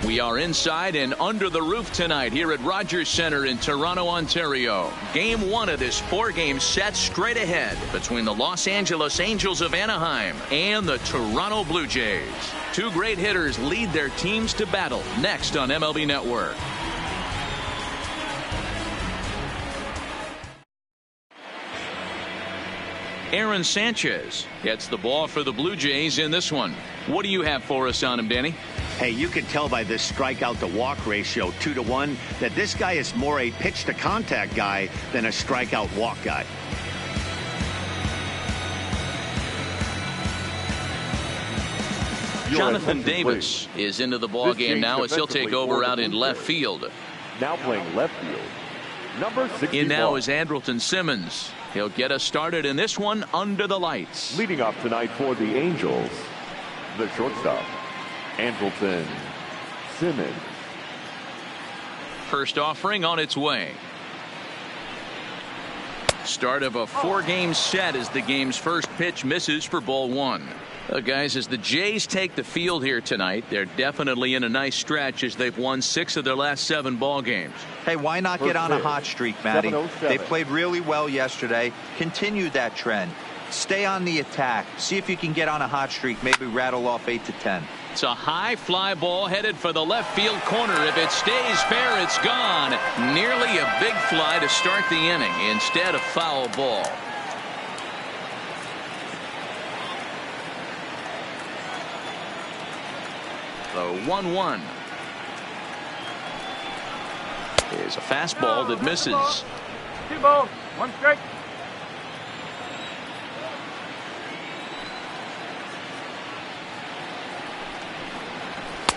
We are inside and under the roof tonight here at Rogers Centre in Toronto, Ontario. Game one of this four-game set straight ahead between the Los Angeles Angels of Anaheim and the Toronto Blue Jays. Two great hitters lead their teams to battle next on MLB Network. Aaron Sanchez gets the ball for the Blue Jays in this one. What do you have for us on him, Danny? Hey, you can tell by this strikeout to walk ratio 2-to-1 that this guy is more a pitch to contact guy than a strikeout walk guy. Jonathan Davis is into the ball game now as he'll take over out in left field. Now playing left field, number 60. In now is Andrelton Simmons. He'll get us started in this one under the lights. Leading off tonight for the Angels, the shortstop, Andrelton Simmons. First offering on its way. Start of a four-game set as the game's first pitch misses for ball one. Guys, as the Jays take the field here tonight, they're definitely in a nice stretch as they've won 6 of their last 7 ball games. Hey, why not get on a hot streak, Matty? They played really well yesterday. Continue that trend. Stay on the attack. See if you can get on a hot streak. Maybe rattle off 8 to 10. It's a high fly ball headed for the left field corner. If it stays fair, it's gone. Nearly a big fly to start the inning instead of foul ball. The 1-1 is a fastball that misses. 2 balls, 1 strike.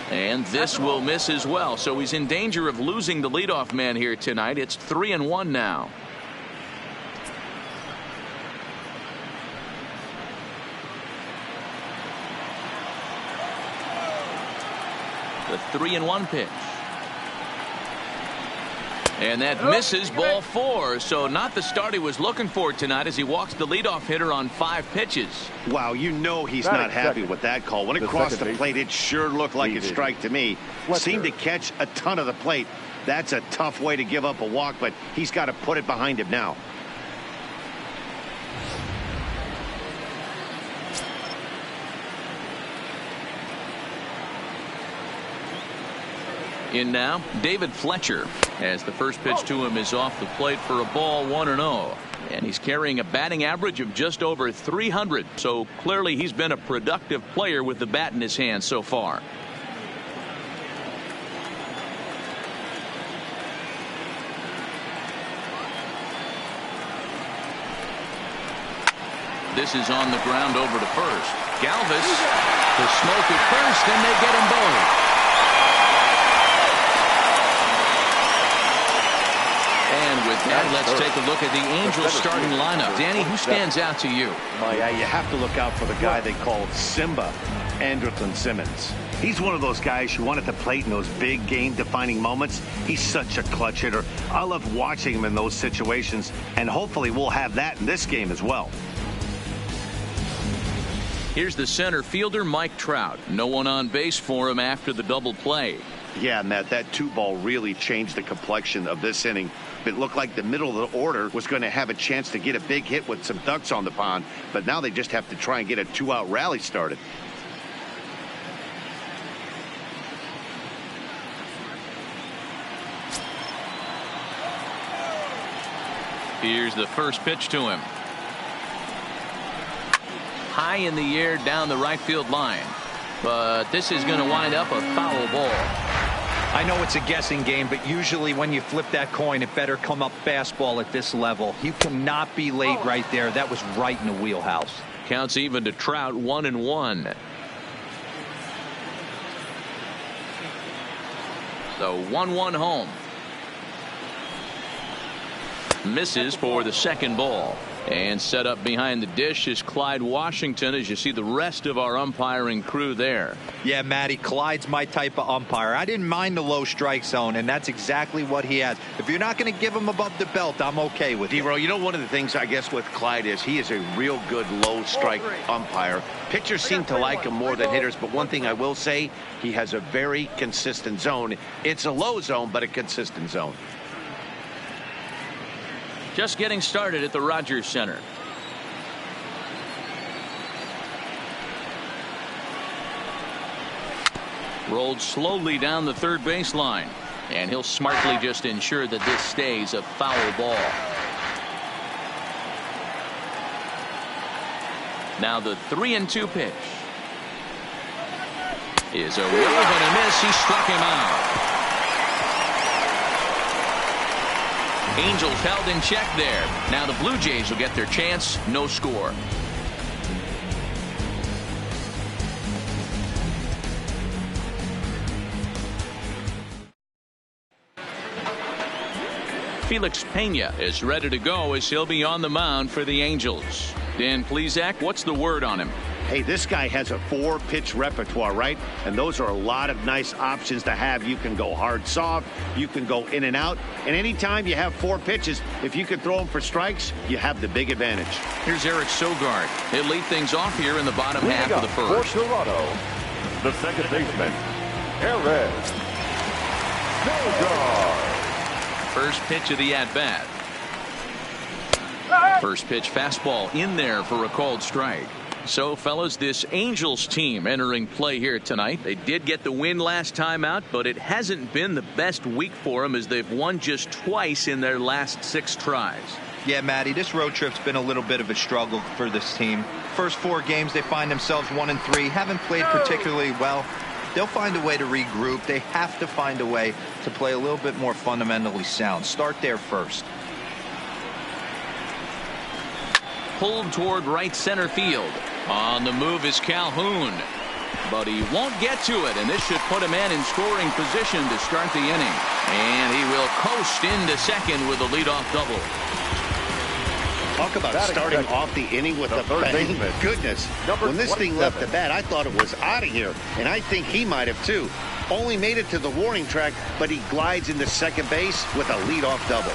And this will miss as well. So he's in danger of losing the leadoff man here tonight. It's 3-1 now. The 3-1 pitch. And that misses ball 4. So not the start he was looking for tonight as he walks the leadoff hitter on 5 pitches. Wow, you know he's not happy with that call. When it crossed the plate, it sure looked like a strike to me. Seemed to catch a ton of the plate. That's a tough way to give up a walk, but he's got to put it behind him now. In now, David Fletcher, as the first pitch to him is off the plate for a ball 1-0. And he's carrying a batting average of just over 300. So clearly he's been a productive player with the bat in his hand so far. This is on the ground over to first. Galvis to smoke at first, and they get him both. And with that, let's take a look at the Angels starting lineup. Danny, who stands out to you? Yeah, you have to look out for the guy they call Simba, Andrelton Simmons. He's one of those guys you want at the plate in those big game-defining moments. He's such a clutch hitter. I love watching him in those situations, and hopefully we'll have that in this game as well. Here's the center fielder, Mike Trout. No one on base for him after the double play. Yeah, Matt, that 2-ball really changed the complexion of this inning. It looked like the middle of the order was going to have a chance to get a big hit with some ducks on the pond, but now they just have to try and get a 2-out rally started. Here's the first pitch to him. High in the air down the right field line. But this is going to wind up a foul ball. I know it's a guessing game, but usually when you flip that coin, it better come up fastball at this level. You cannot be late right there. That was right in the wheelhouse. Counts even to Trout, 1-1. So 1-1 home. Misses for the second ball. And set up behind the dish is Clyde Washington, as you see the rest of our umpiring crew there. Yeah, Matty, Clyde's my type of umpire. I didn't mind the low strike zone, and that's exactly what he has. If you're not going to give him above the belt, I'm okay with it. D-Row, you know, one of the things I guess with Clyde is he is a real good low strike umpire. Pitchers seem to like him more than hitters, but one thing I will say, he has a very consistent zone. It's a low zone, but a consistent zone. Just getting started at the Rogers Center. Rolled slowly down the third baseline, and he'll smartly just ensure that this stays a foul ball. Now the 3-2 pitch is a wave and a miss. He struck him out. Angels held in check there. Now the Blue Jays will get their chance. No score. Felix Pena is ready to go as he'll be on the mound for the Angels. Dan Plesac, what's the word on him? Hey, this guy has a 4-pitch repertoire, right? And those are a lot of nice options to have. You can go hard, soft. You can go in and out. And anytime you have 4 pitches, if you can throw them for strikes, you have the big advantage. Here's Eric Sogard. He'll lead things off here in the bottom half of the first. For Toronto, the second baseman, Eric Sogard. First pitch of the at-bat. First pitch fastball in there for a called strike. So, fellas, this Angels team entering play here tonight. They did get the win last time out, but it hasn't been the best week for them as they've won just twice in their last 6 tries. Yeah, Matty, this road trip's been a little bit of a struggle for this team. First 4 games, they find themselves 1-3, haven't played particularly well. They'll find a way to regroup. They have to find a way to play a little bit more fundamentally sound. Start there first. Pulled toward right center field. On the move is Calhoun, but he won't get to it, and this should put a man in scoring position to start the inning. And he will coast into second with a leadoff double. Talk about starting off the inning with a bang. Goodness, when this thing left the bat, I thought it was out of here, and I think he might have too. Only made it to the warning track, but he glides into second base with a leadoff double.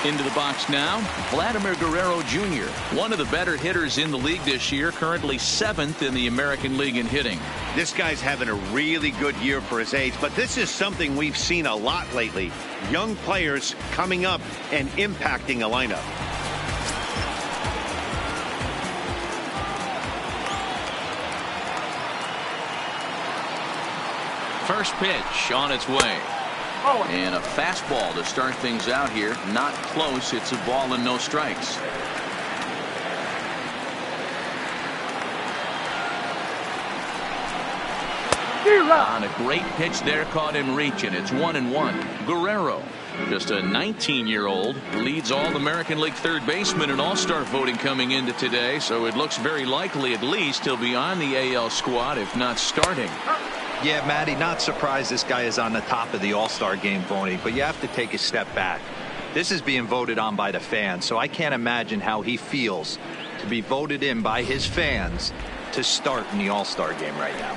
Into the box now, Vladimir Guerrero Jr., one of the better hitters in the league this year, currently 7th in the American League in hitting. This guy's having a really good year for his age, but this is something we've seen a lot lately. Young players coming up and impacting a lineup. First pitch on its way. And a fastball to start things out here. Not close. It's a ball and no strikes. On a great pitch there, caught him reaching. It's 1-1. Guerrero, just a 19-year-old, leads All-American League third baseman in All-Star voting coming into today. So it looks very likely at least he'll be on the AL squad, if not starting. Yeah, Matty, not surprised this guy is on the top of the All-Star game voting, but you have to take a step back. This is being voted on by the fans, so I can't imagine how he feels to be voted in by his fans to start in the All-Star game right now.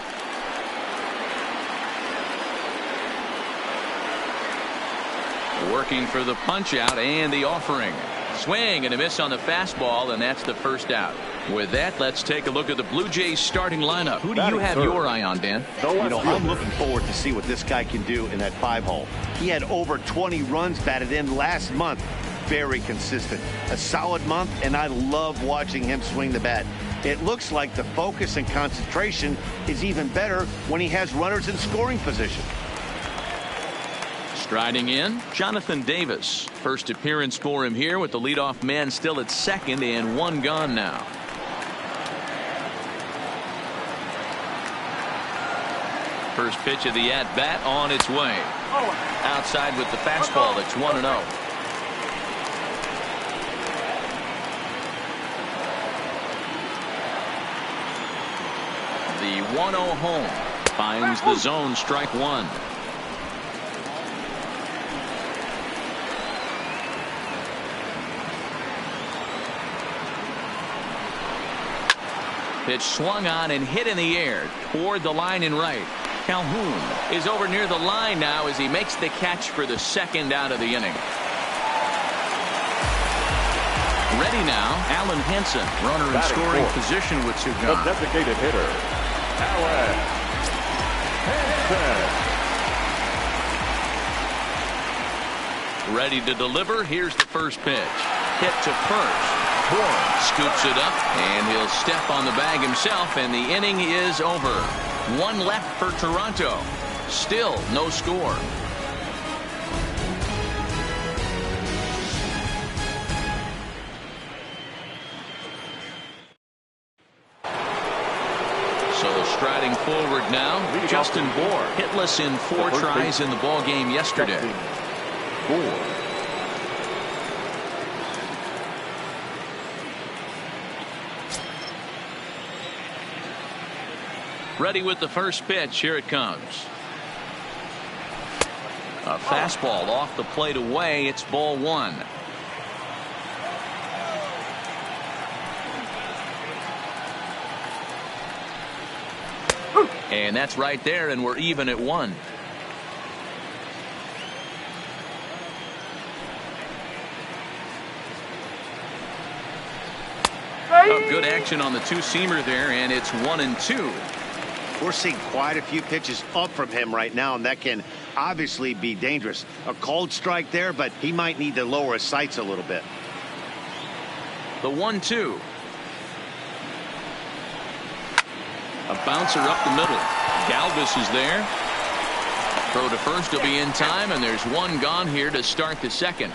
Working for the punch out and the offering. Swing and a miss on the fastball, and that's the first out. With that, let's take a look at the Blue Jays starting lineup. Who do you have your eye on, Dan? You know, I'm looking forward to see what this guy can do in that 5-hole. He had over 20 runs batted in last month. Very consistent. A solid month, and I love watching him swing the bat. It looks like the focus and concentration is even better when he has runners in scoring position. Striding in, Jonathan Davis. First appearance for him here with the leadoff man still at second and 1 gone now. First pitch of the at-bat on its way. Outside with the fastball. It's 1-0. The 1-0 home finds the zone, strike 1. Pitch swung on and hit in the air toward the line in right. Calhoun is over near the line now as he makes the catch for the second out of the inning. Ready now, Alan Henson, runner in scoring position with two The guys. designated hitter, Alan Henson. Ready to deliver. Here's the first pitch. Hit to first. Bourne scoops it up, and he'll step on the bag himself, and the inning is over. One left for Toronto. Still no score. So striding forward now, Justin Bour, hitless in 4 tries in the ball game yesterday. Bour. Ready with the first pitch. Here it comes. A fastball off the plate away. It's ball 1. And that's right there, and we're even at 1. Oh, good action on the two-seamer there, and it's 1-2. We're seeing quite a few pitches up from him right now, and that can obviously be dangerous. A cold strike there, but he might need to lower his sights a little bit. The 1-2. A bouncer up the middle. Galvis is there. Throw to first will be in time, and there's one gone here to start the second.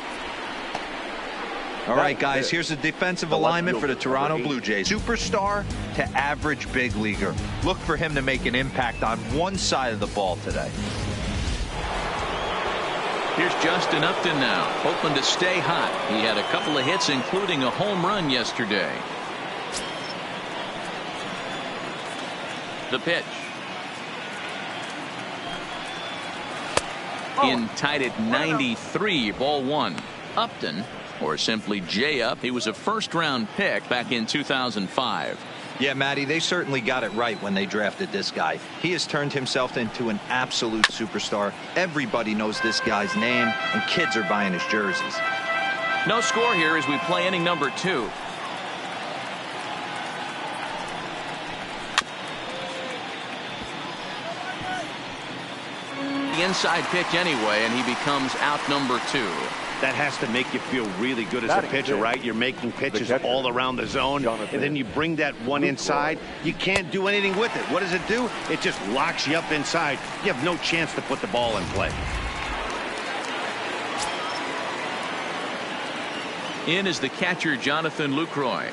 All right, guys, here's the defensive alignment for the Toronto Blue Jays. Superstar to average big leaguer. Look for him to make an impact on one side of the ball today. Here's Justin Upton now, hoping to stay hot. He had a couple of hits, including a home run yesterday. The pitch. In tied at 93, ball 1. Upton, or simply J-Up, he was a first-round pick back in 2005. Yeah, Matty, they certainly got it right when they drafted this guy. He has turned himself into an absolute superstar. Everybody knows this guy's name, and kids are buying his jerseys. No score here as we play inning number 2. The inside pitch anyway, and he becomes out number 2. That has to make you feel really good as a pitcher, right? You're making pitches all around the zone, and then you bring that one inside. You can't do anything with it. What does it do? It just locks you up inside. You have no chance to put the ball in play. In is the catcher, Jonathan Lucroy.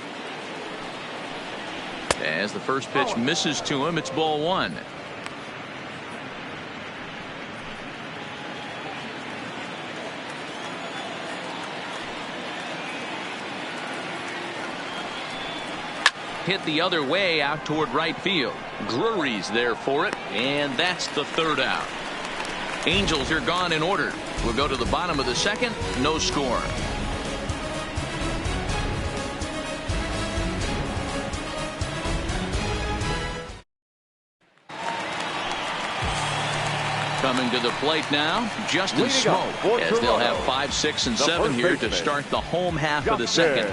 As the first pitch misses to him, it's ball 1. Hit the other way out toward right field. Drury's there for it, and that's the third out. Angels are gone in order. We'll go to the bottom of the second. No score. Coming to the plate now, Justin Smoak, as they'll have 5, 6, and 7 here to start the home half of the second.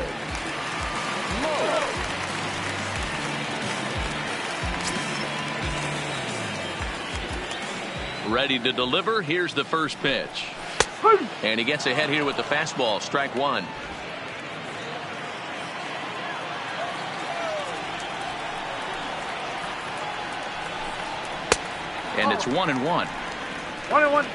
Ready to deliver. Here's the first pitch. And he gets ahead here with the fastball. Strike 1. And it's 1-1. 1-1.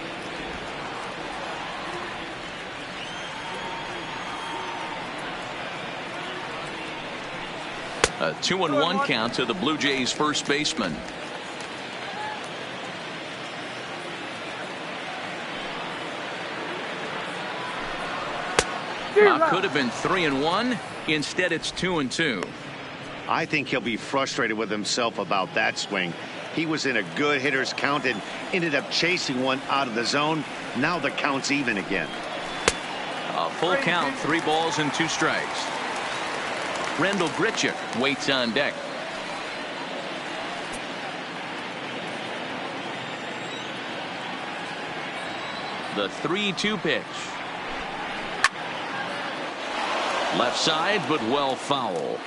A 2-1 count to the Blue Jays first baseman. Could have been 3-1. Instead, it's 2-2. I think he'll be frustrated with himself about that swing. He was in a good hitter's count and ended up chasing one out of the zone. Now the count's even again. A full count, 3 balls and 2 strikes. Randall Grichuk waits on deck. The 3-2 pitch. Left side, but well foul.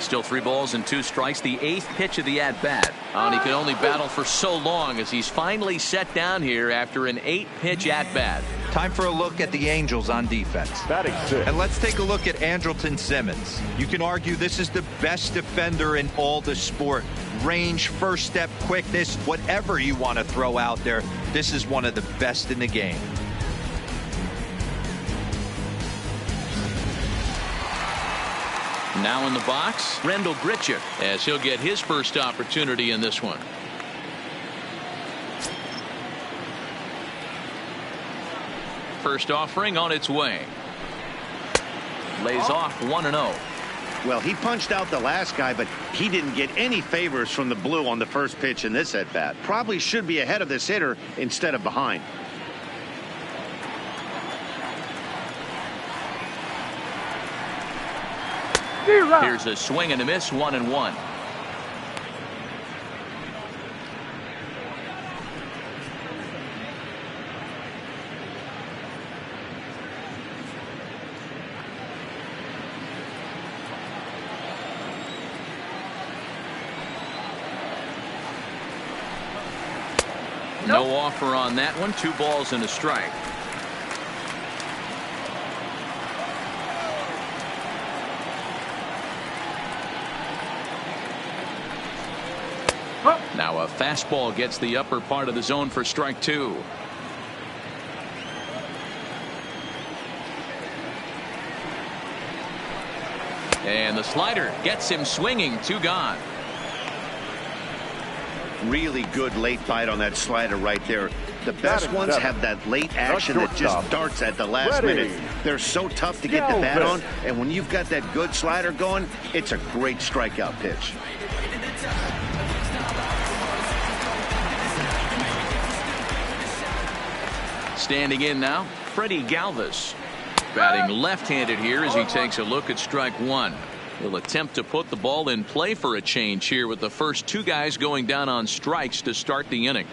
Still 3 balls and 2 strikes. The 8th pitch of the at-bat. And he can only battle for so long as he's finally set down here after an 8-pitch at-bat. Time for a look at the Angels on defense. Batting 6. And let's take a look at Andrelton Simmons. You can argue this is the best defender in all the sport. Range, first step, quickness, whatever you want to throw out there, this is one of the best in the game. Now in the box, Randal Grichuk, as he'll get his first opportunity in this one. First offering on its way. Lays off 1-0. Well, he punched out the last guy, but he didn't get any favors from the blue on the first pitch in this at-bat. Probably should be ahead of this hitter instead of behind. Here's a swing and a miss, 1-1. No offer on that one. 2 balls and a strike. Now a fastball gets the upper part of the zone for strike 2. And the slider gets him swinging. 2 gone. Really good late bite on that slider right there. The best ones have that late action that just darts at the last minute. They're so tough to get the bat on, and when you've got that good slider going, it's a great strikeout pitch. Standing in now, Freddie Galvis. Batting left-handed here as he takes a look at strike 1. He'll attempt to put the ball in play for a change here with the first 2 guys going down on strikes to start the inning.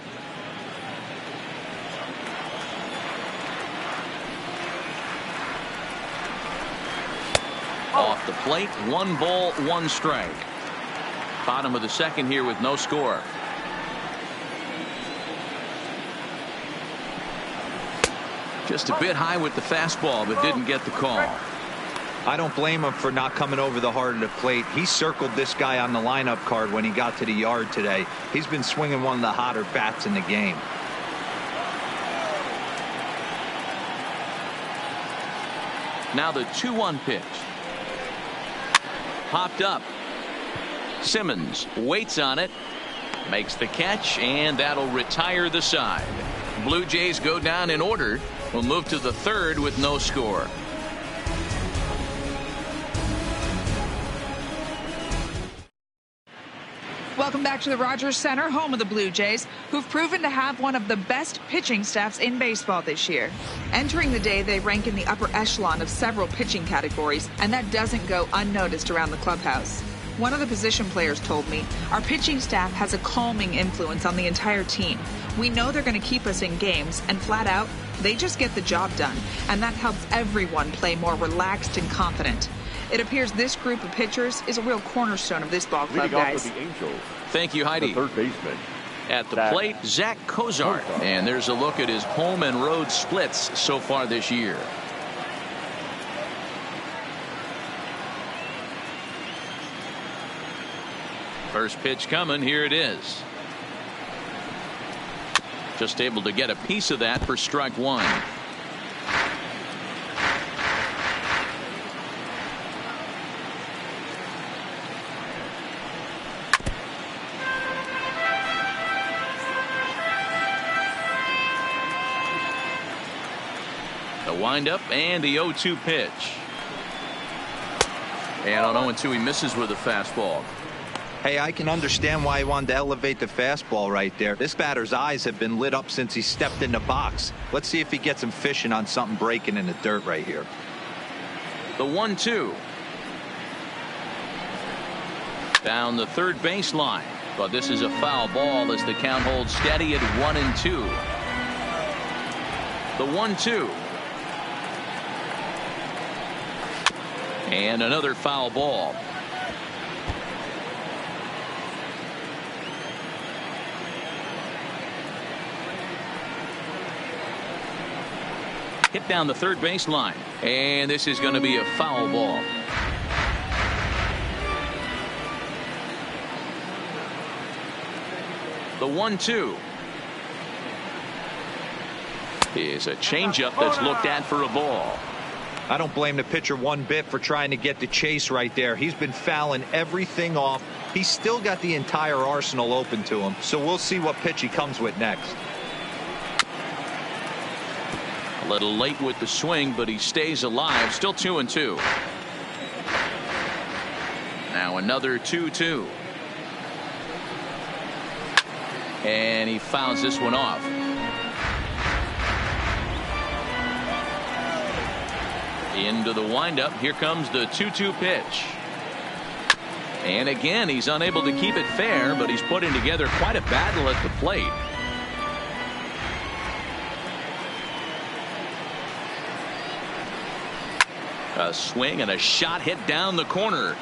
Off the plate, 1 ball, 1 strike. Bottom of the second here with no score. Just a bit high with the fastball, but didn't get the call. I don't blame him for not coming over the heart of the plate. He circled this guy on the lineup card when he got to the yard today. He's been swinging one of the hotter bats in the game. Now the 2-1 pitch. Popped up. Simmons waits on it, makes the catch, and that'll retire the side. Blue Jays go down in order. We'll move to the 3rd with no score. Welcome back to the Rogers Center, home of the Blue Jays, who've proven to have one of the best pitching staffs in baseball this year. Entering the day, they rank in the upper echelon of several pitching categories, and that doesn't go unnoticed around the clubhouse. One of the position players told me, our pitching staff has a calming influence on the entire team. We know they're going to keep us in games, and flat out, they just get the job done, and that helps everyone play more relaxed and confident. It appears this group of pitchers is a real cornerstone of this ball club, guys. The Angels, thank you, Heidi. the 3rd baseman. At the plate, Zach Cozart. And there's a look at his home and road splits so far this year. First pitch coming. Here it is. Just able to get a piece of that for strike 1. The windup and the 0-2 pitch. And on 0-2 he misses with a fastball. Hey, I can understand why he wanted to elevate the fastball right there. This batter's eyes have been lit up since he stepped in the box. Let's see if he gets him fishing on something breaking in the dirt right here. The 1-2. Down the third baseline. But this is a foul ball as the count holds steady at 1-2. The 1-2. And another foul ball. Hit down the third baseline. And this is going to be a foul ball. The 1-2 is a changeup that's looked at for a ball. I don't blame the pitcher one bit for trying to get the chase right there. He's been fouling everything off. He's still got the entire arsenal open to him. So we'll see what pitch he comes with next. A little late with the swing, but he stays alive. Still 2-2. Now another 2-2. And he fouls this one off. Into the windup. Here comes the 2-2 pitch. And again, he's unable to keep it fair, but he's putting together quite a battle at the plate. A swing and a shot hit down the corner.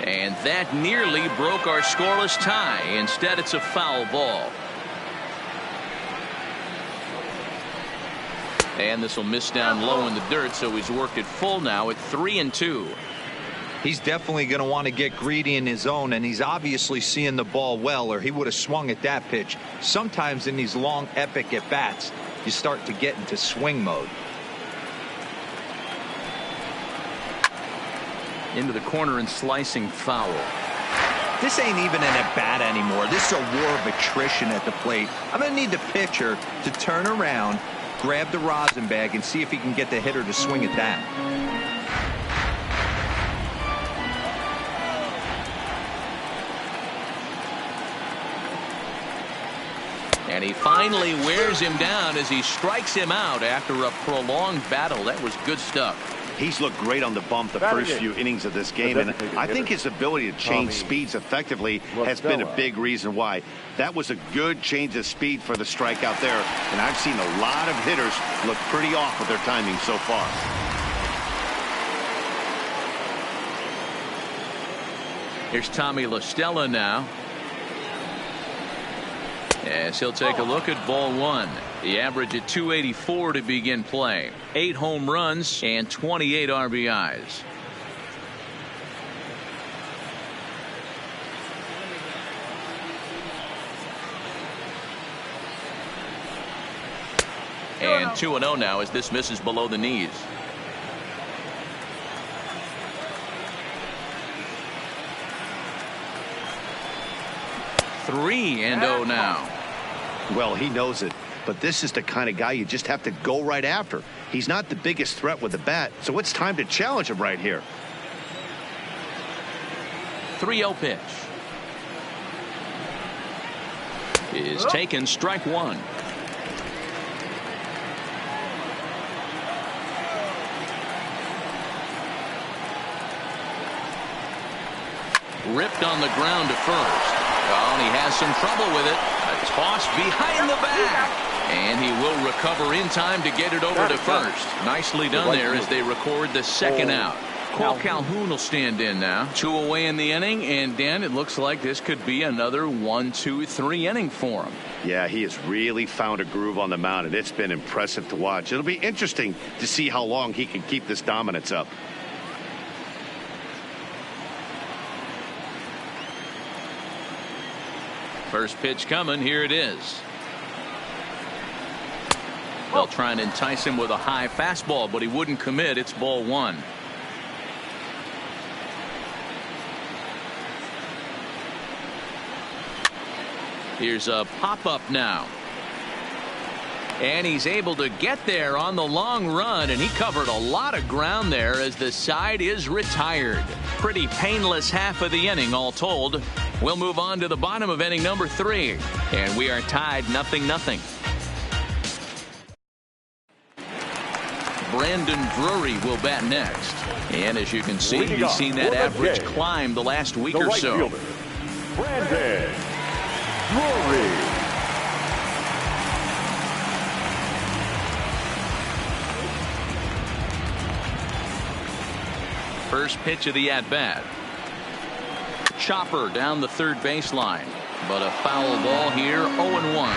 And that nearly broke our scoreless tie. Instead, it's a foul ball. And this will miss down low in the dirt, so he's worked it full now at 3-2. He's definitely going to want to get greedy in his zone, and he's obviously seeing the ball well, or he would have swung at that pitch. Sometimes in these long, epic at-bats, you start to get into swing mode. Into the corner and slicing foul. This ain't even an at-bat anymore. This is a war of attrition at the plate. I'm going to need the pitcher to turn around, grab the rosin bag, and see if he can get the hitter to swing at that. And he finally wears him down as he strikes him out after a prolonged battle. That was good stuff. He's looked great on the bump the first few innings of this game, and I think his ability to change speeds effectively has been a big reason why. That was a good change of speed for the strikeout there, and I've seen a lot of hitters look pretty off with their timing so far. Here's Tommy La Stella now. As he'll take a look at ball one. The average at 284 to begin play. 8 home runs and 28 RBIs. And 2-0 now as this misses below the knees. Three and 0 now. Well, he knows it, but this is the kind of guy you just have to go right after. He's not the biggest threat with the bat, so it's time to challenge him right here. 3-0 pitch is taken, strike one. Ripped on the ground to first. Oh, and he has some trouble with it. A toss behind the back. And he will recover in time to get it over to first. Nicely done there as they record the second out. Cole Calhoun will stand in now. 2 away in the inning. And, Dan, it looks like this could be another 1-2-3 inning for him. Yeah, he has really found a groove on the mound, and it's been impressive to watch. It'll be interesting to see how long he can keep this dominance up. First pitch coming. Here it is. They'll try and entice him with a high fastball, but he wouldn't commit. It's ball one. Here's a pop-up now. And he's able to get there on the long run, and he covered a lot of ground there as the side is retired. Pretty painless half of the inning all told. We'll move on to the bottom of inning number 3, and we are tied 0-0. Brandon Drury will bat next. And as you can see, he's seen that average climb the last week or so. Brandon Drury. First pitch of the at-bat. Chopper down the third baseline. But a foul ball here, 0-1.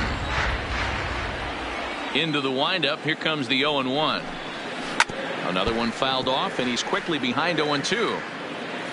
Into the windup, here comes the 0-1. Another one fouled off, and he's quickly behind 0-2.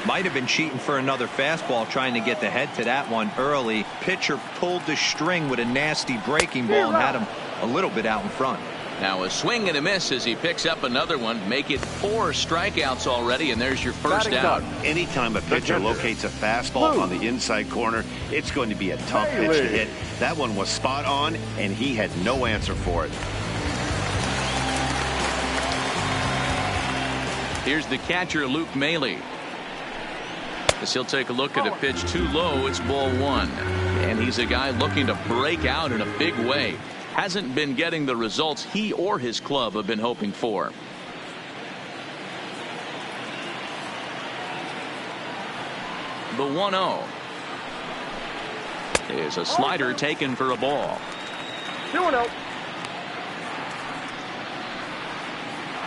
Might have been cheating for another fastball, trying to get the head to that one early. Pitcher pulled the string with a nasty breaking ball and had him a little bit out in front. Now a swing and a miss as he picks up another one. Make it 4 strikeouts already, and there's your first out. Anytime a pitcher locates a fastball on the inside corner, it's going to be a tough pitch to hit. That one was spot on, and he had no answer for it. Here's the catcher, Luke Maile. As he'll take a look at a pitch too low, it's ball 1. And he's a guy looking to break out in a big way. Hasn't been getting the results he or his club have been hoping for. The 1-0 is a slider taken for a ball. 2-0.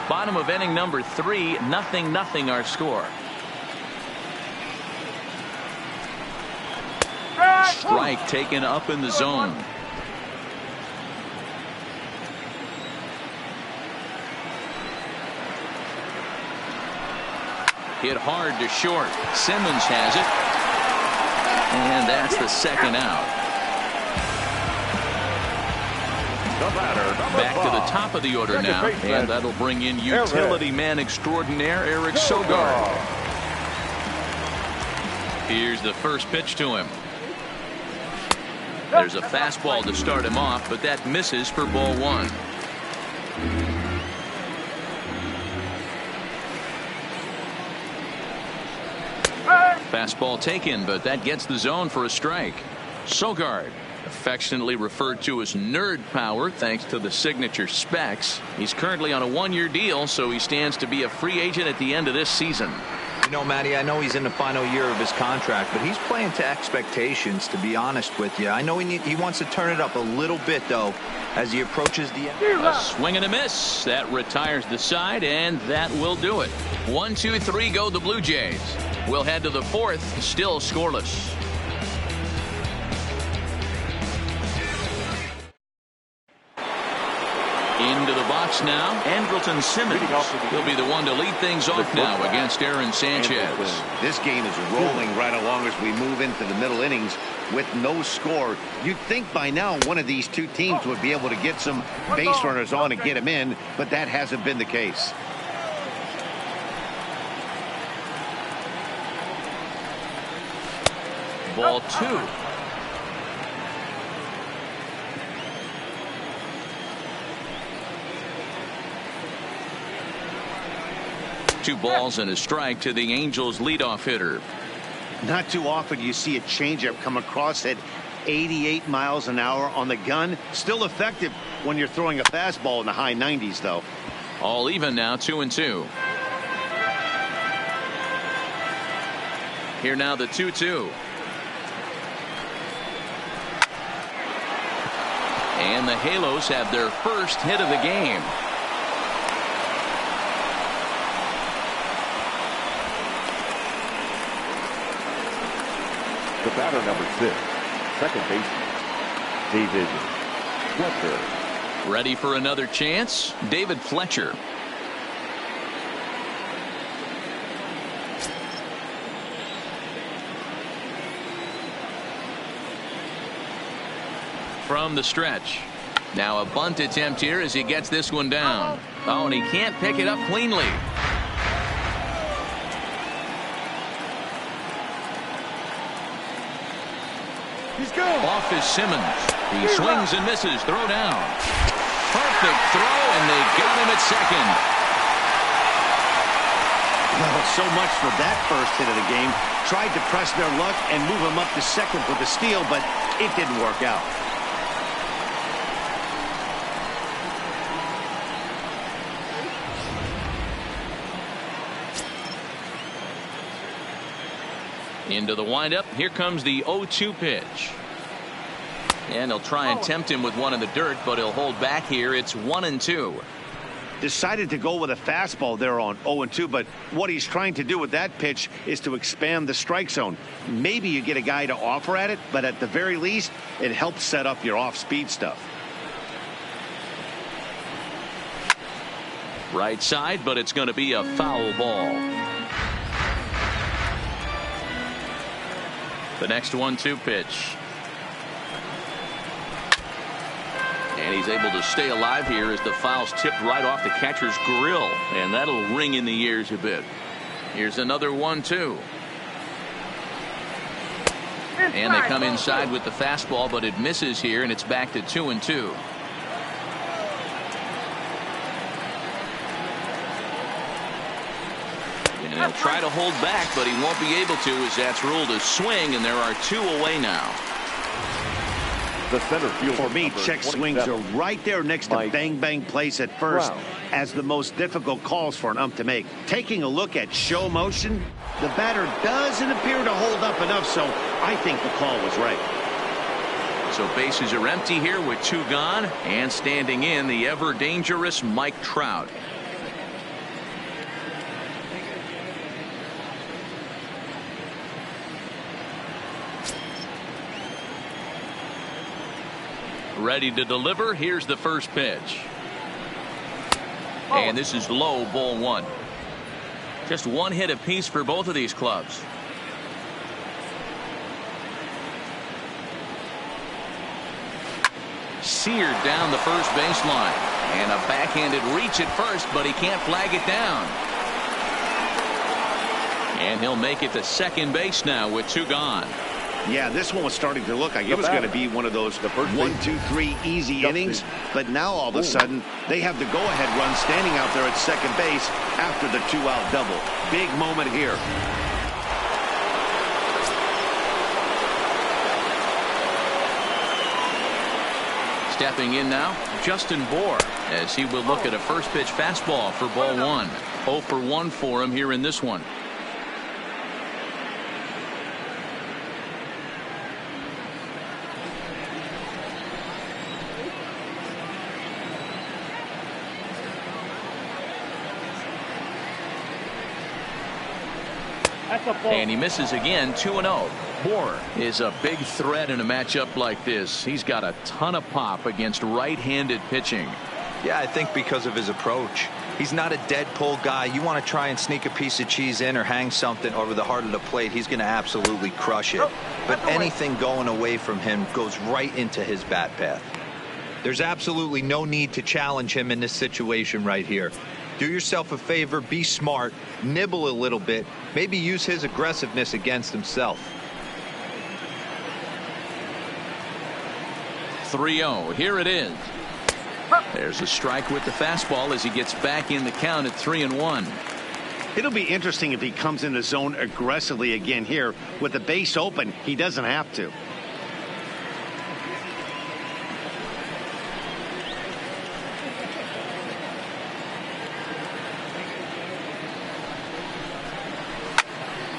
Bottom of inning number 3, 0-0 our score. Strike taken up in the zone. Hit hard to short. Simmons has it. And that's the second out. Back to the top of the order now. And that'll bring in utility man extraordinaire Eric Sogard. Here's the first pitch to him. There's a fastball to start him off, but that misses for ball 1. Fastball taken, but that gets the zone for a strike. Sogard, affectionately referred to as nerd power thanks to the signature specs. He's currently on a 1-year deal, so he stands to be a free agent at the end of this season. You know, Matty, I know he's in the final year of his contract, but he's playing to expectations, to be honest with you. I know he wants to turn it up a little bit, though, as he approaches the end. A swing and a miss. That retires the side, and that will do it. 1, 2, 3 go the Blue Jays. We'll head to the 4th, still scoreless. Into the box now, Andrelton Simmons. He'll be the one to lead things off now against Aaron Sanchez. This game is rolling right along as we move into the middle innings with no score. You'd think by now one of these two teams would be able to get some base runners on and get him in, but that hasn't been the case. Ball 2. Two balls and a strike to the Angels leadoff hitter. Not too often you see a changeup come across at 88 miles an hour on the gun. Still effective when you're throwing a fastball in the high 90s, though. All even now, 2-2. Here now the 2-2. And the Halos have their first hit of the game. The batter, number 6, second baseman, David Fletcher. Ready for another chance? David Fletcher. From the stretch. Now a bunt attempt here as he gets this one down. Oh, and he can't pick it up cleanly. He's good. Off is Simmons. He swings and misses. Throw down. Perfect throw, and they got him at second. Well, so much for that first hit of the game. Tried to press their luck and move him up to second for the steal, but it didn't work out. Into the windup. Here comes the 0-2 pitch. And he'll try and tempt him with one in the dirt, but he'll hold back here. It's 1-2. Decided to go with a fastball there on 0-2, but what he's trying to do with that pitch is to expand the strike zone. Maybe you get a guy to offer at it, but at the very least, it helps set up your off-speed stuff. Right side, but it's going to be a foul ball. The next 1-2 pitch. And he's able to stay alive here as the foul's tipped right off the catcher's grill. And that'll ring in the ears a bit. Here's another 1-2. And they come inside with the fastball, but it misses here, and it's back to 2-2. And he'll try to hold back, but he won't be able to, as that's ruled a swing, and there are 2 away now. The center field. For me, check swings are right there next to bang bang plays at first as the most difficult calls for an ump to make. Taking a look at show motion, the batter doesn't appear to hold up enough, so I think the call was right. So bases are empty here with 2 gone, and standing in the ever dangerous Mike Trout. Ready to deliver. Here's the first pitch. And this is low, ball 1. Just 1 hit apiece for both of these clubs. Seared down the first baseline. And a backhanded reach at first, but he can't flag it down. And he'll make it to second base now with 2 gone. Yeah, this one was starting to look like it was going to be one of those 1, 2, 3 easy innings. But now all of a sudden they have the go-ahead run standing out there at second base after the 2-out double. Big moment here. Stepping in now, Justin Bour, as he will look at a first pitch fastball for ball 1. 0 for 1 for him here in this one. And he misses again. 2-0. Bour is a big threat in a matchup like this. He's got a ton of pop against right-handed pitching. Yeah, I think because of his approach. He's not a dead pull guy. You want to try and sneak a piece of cheese in or hang something over the heart of the plate, he's going to absolutely crush it. But anything going away from him goes right into his bat path. There's absolutely no need to challenge him in this situation right here. Do yourself a favor, be smart, nibble a little bit, maybe use his aggressiveness against himself. 3-0. Here it is. There's a strike with the fastball as he gets back in the count at 3-1. It'll be interesting if he comes in the zone aggressively again here. With the base open, he doesn't have to.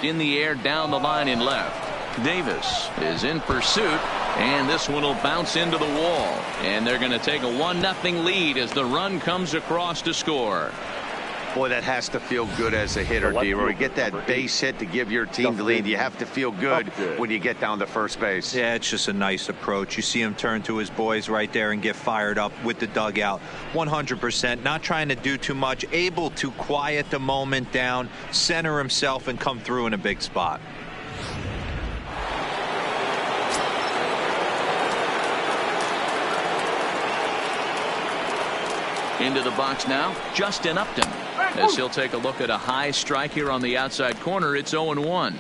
In the air, down the line in left. Davis is in pursuit, and this one will bounce into the wall. And they're going to take a 1-0 lead as the run comes across to score. Boy, that has to feel good as a hitter, D-Roy. Get that base hit to give your team the lead. You have to feel good when you get down to first base. Yeah, it's just a nice approach. You see him turn to his boys right there and get fired up with the dugout. 100%. Not trying to do too much. Able to quiet the moment down, center himself, and come through in a big spot. Into the box now, Justin Upton, as he'll take a look at a high strike here on the outside corner. It's 0-1.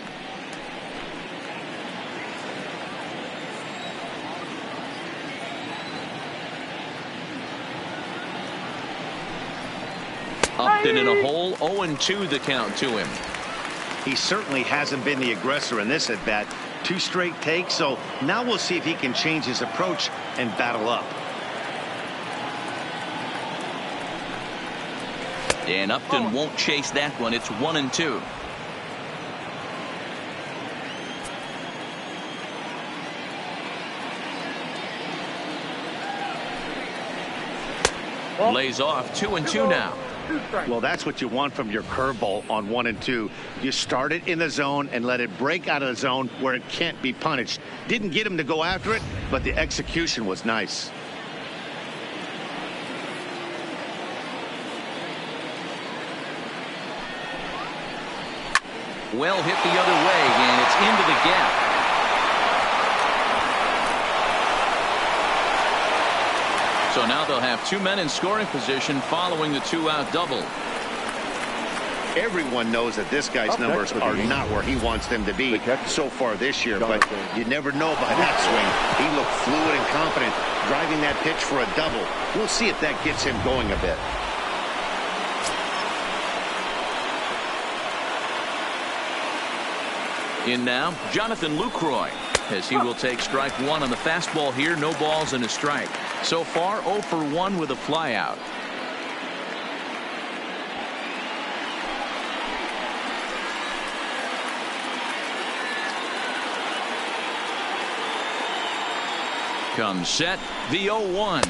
Upton in a hole, 0-2 the count to him. He certainly hasn't been the aggressor in this at bat. 2 straight takes, so now we'll see if he can change his approach and battle up. And Upton won't chase that one. It's 1-2. Lays off 2-2 now. Well, that's what you want from your curveball on 1-2. You start it in the zone and let it break out of the zone where it can't be punished. Didn't get him to go after it, but the execution was nice. Well hit the other way, and it's into the gap. So now they'll have 2 men in scoring position following the 2-out double. Everyone knows that this guy's numbers are not where he wants them to be so far this year, but you never know by that swing. He looked fluid and confident, driving that pitch for a double. We'll see if that gets him going a bit. In now, Jonathan Lucroy, as he will take strike 1 on the fastball here. No balls and a strike. So far 0 for 1 with a flyout. Comes set, the 0-1.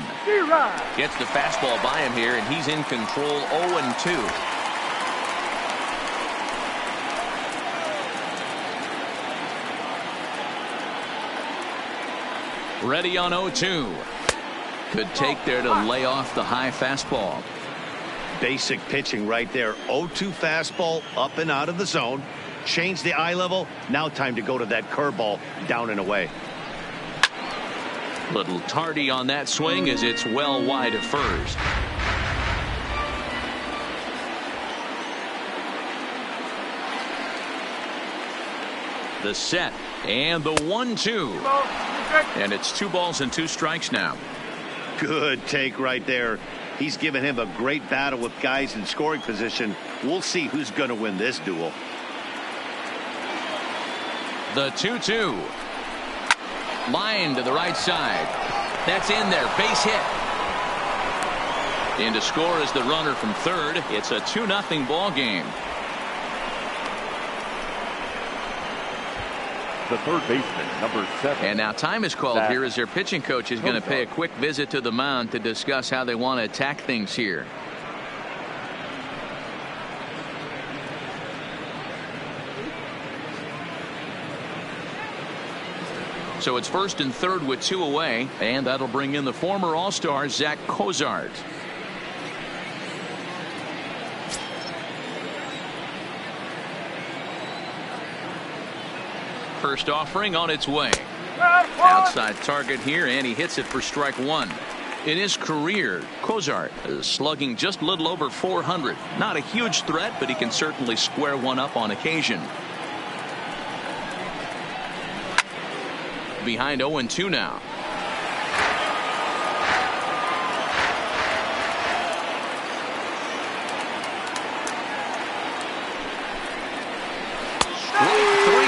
Gets the fastball by him here, and he's in control. 0-2. Ready on 0-2. Good take there to lay off the high fastball. Basic pitching right there. 0-2 fastball up and out of the zone. Change the eye level. Now time to go to that curveball down and away. Little tardy on that swing as it's well wide of first. The set and the 1-2. And it's 2 balls and 2 strikes now. Good take right there. He's given him a great battle with guys in scoring position. We'll see who's going to win this duel. The 2-2. Line to the right side. That's in there. Base hit. In to score is the runner from third. It's a 2-0 ball game. The third baseman, number 7. And now time is called here as their pitching coach is going to pay a quick visit to the mound to discuss how they want to attack things here. So it's first and third with 2 away, and that'll bring in the former All-Star Zach Cozart. First offering on its way. Outside target here, and he hits it for strike 1. In his career, Cozart is slugging just a little over 400. Not a huge threat, but he can certainly square one up on occasion. Behind 0-2 now.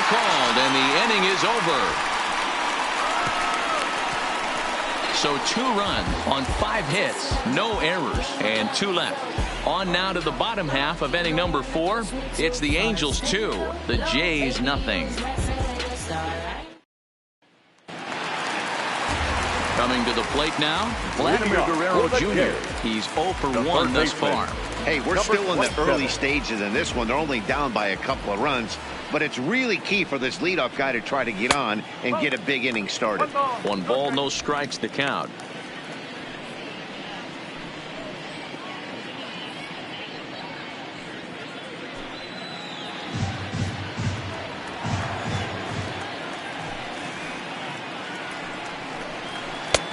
Called, and the inning is over. So 2 runs on 5 hits, no errors, and 2 left. On now to the bottom half of inning number 4. It's the Angels 2, the Jays nothing. Coming to the plate now, Vladimir Guerrero Jr. He's 0 for 1 thus far. Hey, we're still in the early stages in this one. They're only down by a couple of runs. But it's really key for this leadoff guy to try to get on and get a big inning started. 1 ball, no strikes the count.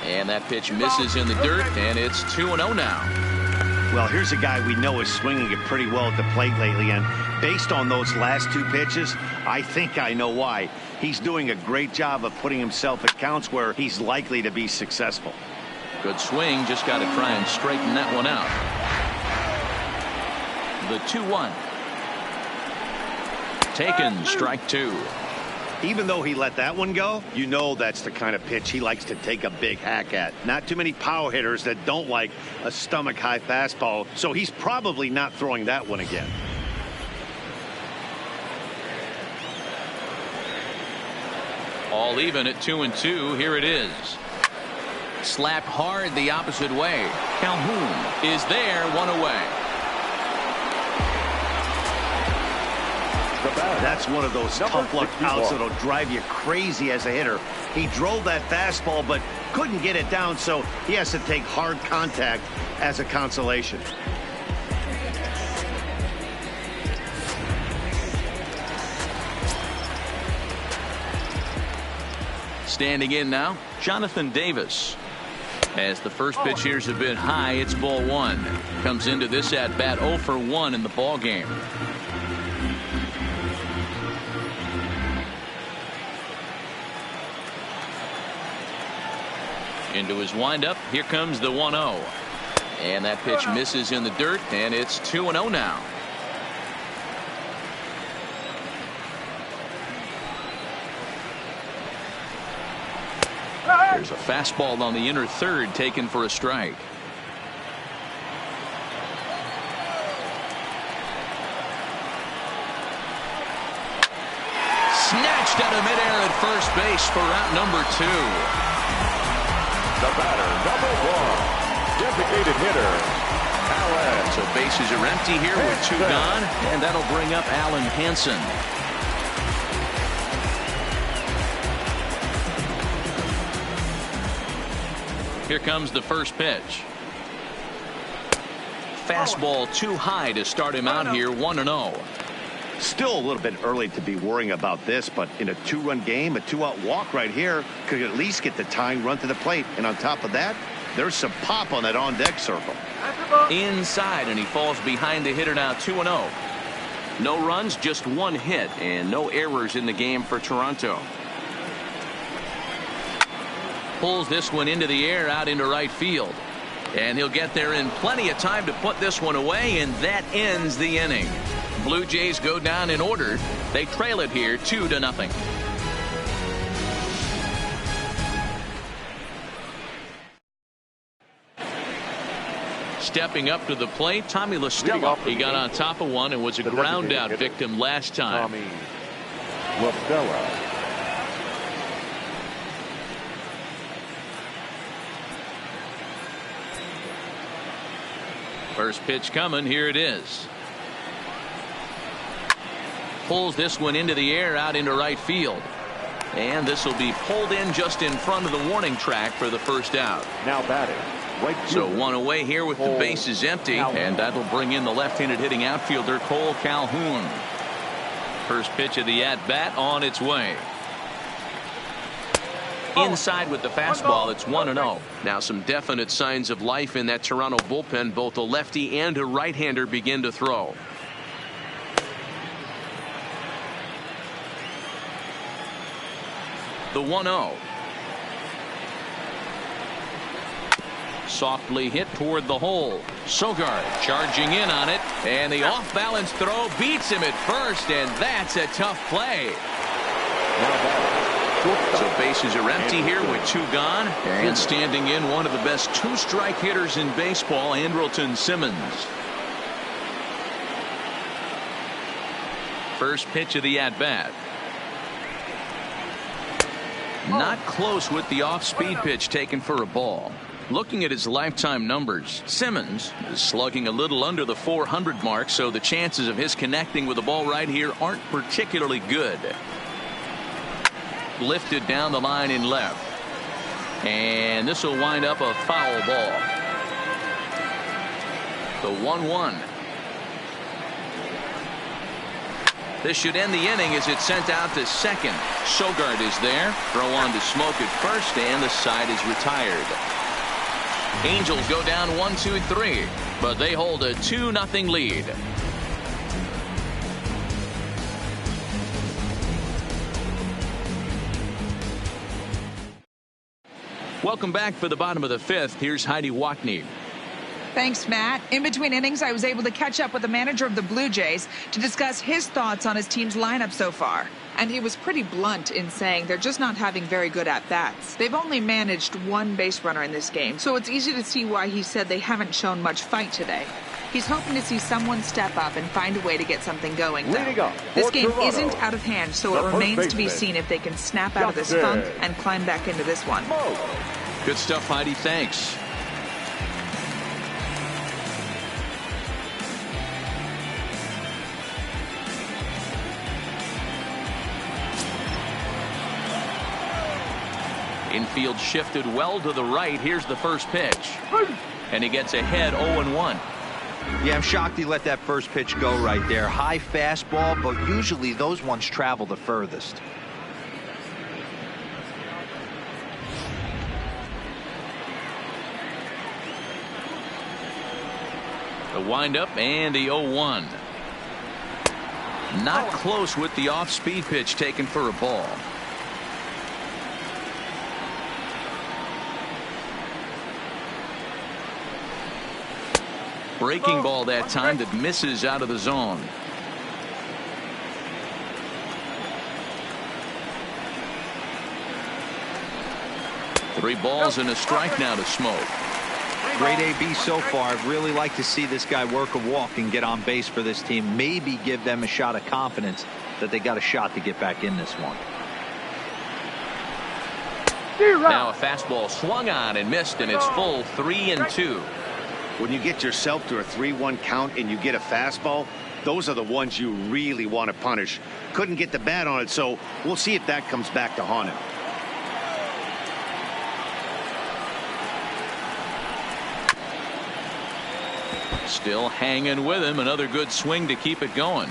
And that pitch misses in the dirt, and it's 2-0 now. Well, here's a guy we know is swinging it pretty well at the plate lately, and based on those last 2 pitches, I think I know why. He's doing a great job of putting himself at counts where he's likely to be successful. Good swing, just got to try and straighten that one out. The 2-1. Taken, strike 2. Even though he let that one go, you know that's the kind of pitch he likes to take a big hack at. Not too many power hitters that don't like a stomach-high fastball, so he's probably not throwing that one again. All even at 2-2. Here it is. Slapped hard the opposite way. Calhoun is there, one away. That's one of those tough luck outs that'll drive you crazy as a hitter. He drove that fastball but couldn't get it down, so he has to take hard contact as a consolation. Standing in now, Jonathan Davis. As the first pitch here's a bit high, it's ball 1. Comes into this at bat 0 for 1 in the ball game. Into his windup. Here comes the 1-0. And that pitch misses in the dirt, and it's 2-0 now. There's a fastball on the inner third taken for a strike. Snatched out of midair at first base for out number 2. The batter, number 1, designated hitter, Alan. So bases are empty here with 2 gone, and that'll bring up Alan Hansen. Here comes the first pitch. Fastball too high to start him out here, 1-0. Still a little bit early to be worrying about this, but in a 2-run game, a 2-out walk right here could at least get the tying run to the plate. And on top of that, there's some pop on that on-deck circle. Inside, and he falls behind the hitter now, 2-0. No runs, just 1 hit, and no errors in the game for Toronto. Pulls this one into the air out into right field. And he'll get there in plenty of time to put this one away, and that ends the inning. Blue Jays go down in order. They trail it here 2-0. Stepping up to the plate, Tommy La Stella. He got on top of one and was a ground out victim last time. Tommy La Stella. First pitch coming. Here it is. Pulls this one into the air out into right field. And this will be pulled in just in front of the warning track for the first out. Now batting. Right so 1 away here with the bases empty. And that'll bring in the left-handed hitting outfielder Cole Calhoun. First pitch of the at-bat on its way. Inside with the fastball, it's 1-0. Now some definite signs of life in that Toronto bullpen. Both a lefty and a right-hander begin to throw. The 1-0. Softly hit toward the hole. Sogard charging in on it, and the off-balance throw beats him at first, and that's a tough play. So bases are empty here with 2 gone, and standing in one of the best 2-strike hitters in baseball, Andrelton Simmons. First pitch of the at-bat. Not close with the off-speed pitch taken for a ball. Looking at his lifetime numbers, Simmons is slugging a little under the 400 mark, so the chances of his connecting with the ball right here aren't particularly good. Lifted down the line in left. And this will wind up a foul ball. The 1-1. This should end the inning as it's sent out to second. Sogard is there. Throw on to Smoke at first, and the side is retired. Angels go down 1-2-3, but they hold a 2-0 lead. Welcome back for the bottom of the 5th. Here's Heidi Wackney. Thanks, Matt. In between innings, I was able to catch up with the manager of the Blue Jays to discuss his thoughts on his team's lineup so far. And he was pretty blunt in saying they're just not having very good at-bats. They've only managed one base runner in this game, so it's easy to see why he said they haven't shown much fight today. He's hoping to see someone step up and find a way to get something going, though. This game isn't out of hand, so it remains to be seen if they can snap out of this funk and climb back into this one. Good stuff, Heidi. Thanks. Infield shifted well to the right. Here's the first pitch. And he gets ahead 0-1. Yeah, I'm shocked he let that first pitch go right there. High fastball, but usually those ones travel the furthest. The windup and the 0-1. Not close with the off-speed pitch taken for a ball. Breaking ball that time that misses out of the zone. Three balls and a strike now to Smoke. Great AB so far. I'd really like to see this guy work a walk and get on base for this team. Maybe give them a shot of confidence that they got a shot to get back in this one. Now a fastball swung on and missed, and it's full 3-2. When you get yourself to a 3-1 count and you get a fastball, those are the ones you really want to punish. Couldn't get the bat on it, so we'll see if that comes back to haunt him. Still hanging with him. Another good swing to keep it going.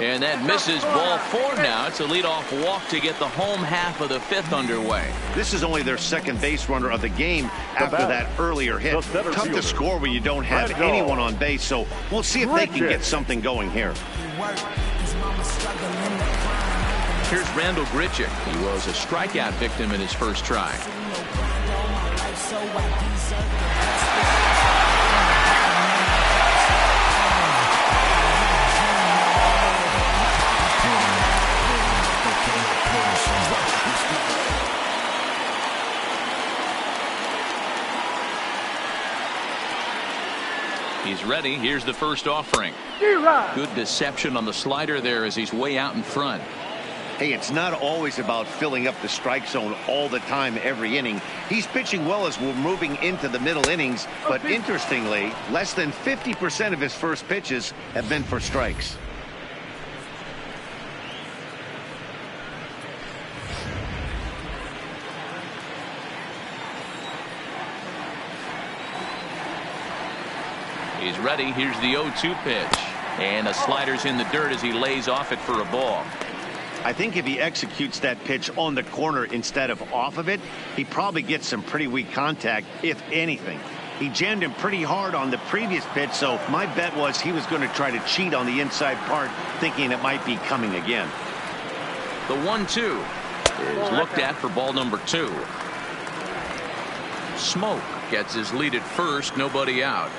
And that misses. Ball 4 now. It's a leadoff walk to get the home half of the 5th underway. This is only their second base runner of the game after that earlier hit. Tough to score when you don't have anyone on base, so we'll see if they can get something going here. Here's Randall Grichuk. He was a strikeout victim in his first try. He's ready. Here's the first offering. Good deception on the slider there as he's way out in front. Hey, it's not always about filling up the strike zone all the time every inning. He's pitching well as we're moving into the middle innings, but interestingly, less than 50% of his first pitches have been for strikes. He's ready. Here's the 0-2 pitch. And the slider's in the dirt as he lays off it for a ball. I think if he executes that pitch on the corner instead of off of it, he probably gets some pretty weak contact, if anything. He jammed him pretty hard on the previous pitch, so my bet was he was going to try to cheat on the inside part, thinking it might be coming again. The 1-2 is looked at for ball number 2. Smoke gets his lead at first, nobody out.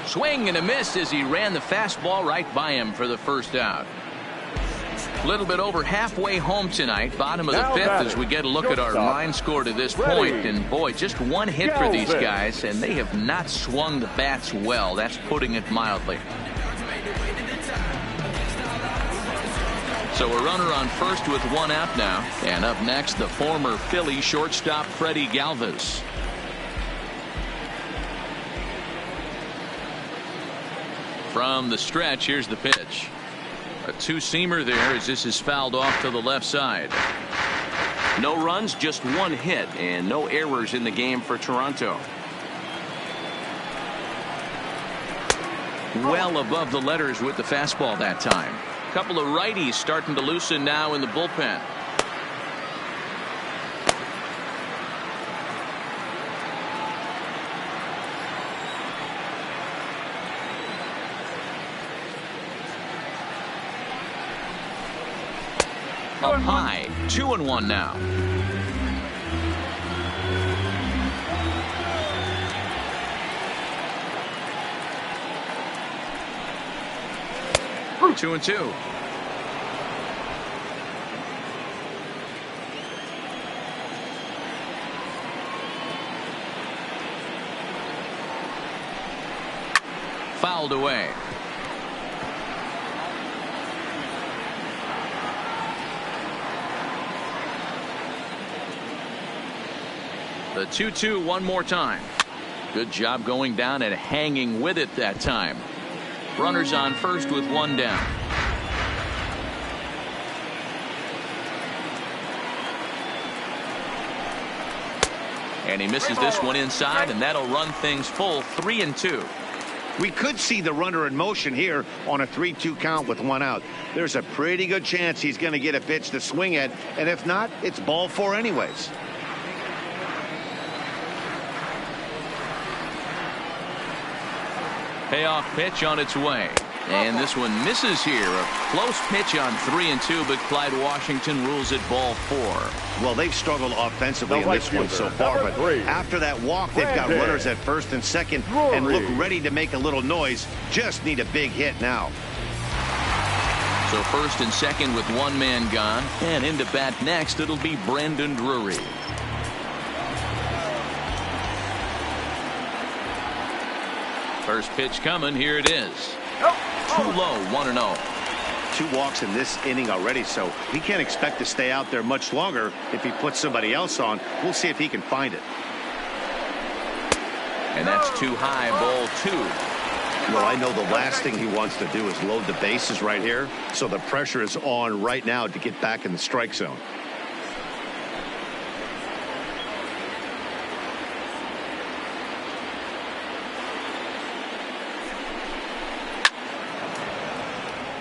Swing and a miss as he ran the fastball right by him for the first out. A little bit over halfway home tonight, bottom of the 5th, as we get a look at our line score to this point. And boy, just one hit for these guys, and they have not swung the bats well. That's putting it mildly. So a runner on first with 1 out now. And up next, the former Philly shortstop Freddie Galvis. From the stretch, here's the pitch. A 2-seamer there as this is fouled off to the left side. No runs, just 1 hit, and no errors in the game for Toronto. Well above the letters with the fastball that time. A couple of righties starting to loosen now in the bullpen. Up high, 2-1 now. Two and two. Fouled away. The 2-2 one more time. Good job going down and hanging with it that time. Runners on first with one down. And he misses this one inside, and that'll run things full 3-2. We could see the runner in motion here on a 3-2 count with one out. There's a pretty good chance he's going to get a pitch to swing at, and if not, it's ball four anyways. Payoff pitch on its way. And this one misses here. A close pitch on 3-2, but Clyde Washington rules it ball four. Well, they've struggled offensively in this one so far, but after that walk, they've got runners at first and second and look ready to make a little noise. Just need a big hit now. So first and second with one man gone. And into bat next, it'll be Brandon Drury. First pitch coming. Here it is. Too low, 1-0. 2 walks in this inning already, so he can't expect to stay out there much longer if he puts somebody else on. We'll see if he can find it. And that's too high, ball 2. Well, I know the last thing he wants to do is load the bases right here, so the pressure is on right now to get back in the strike zone.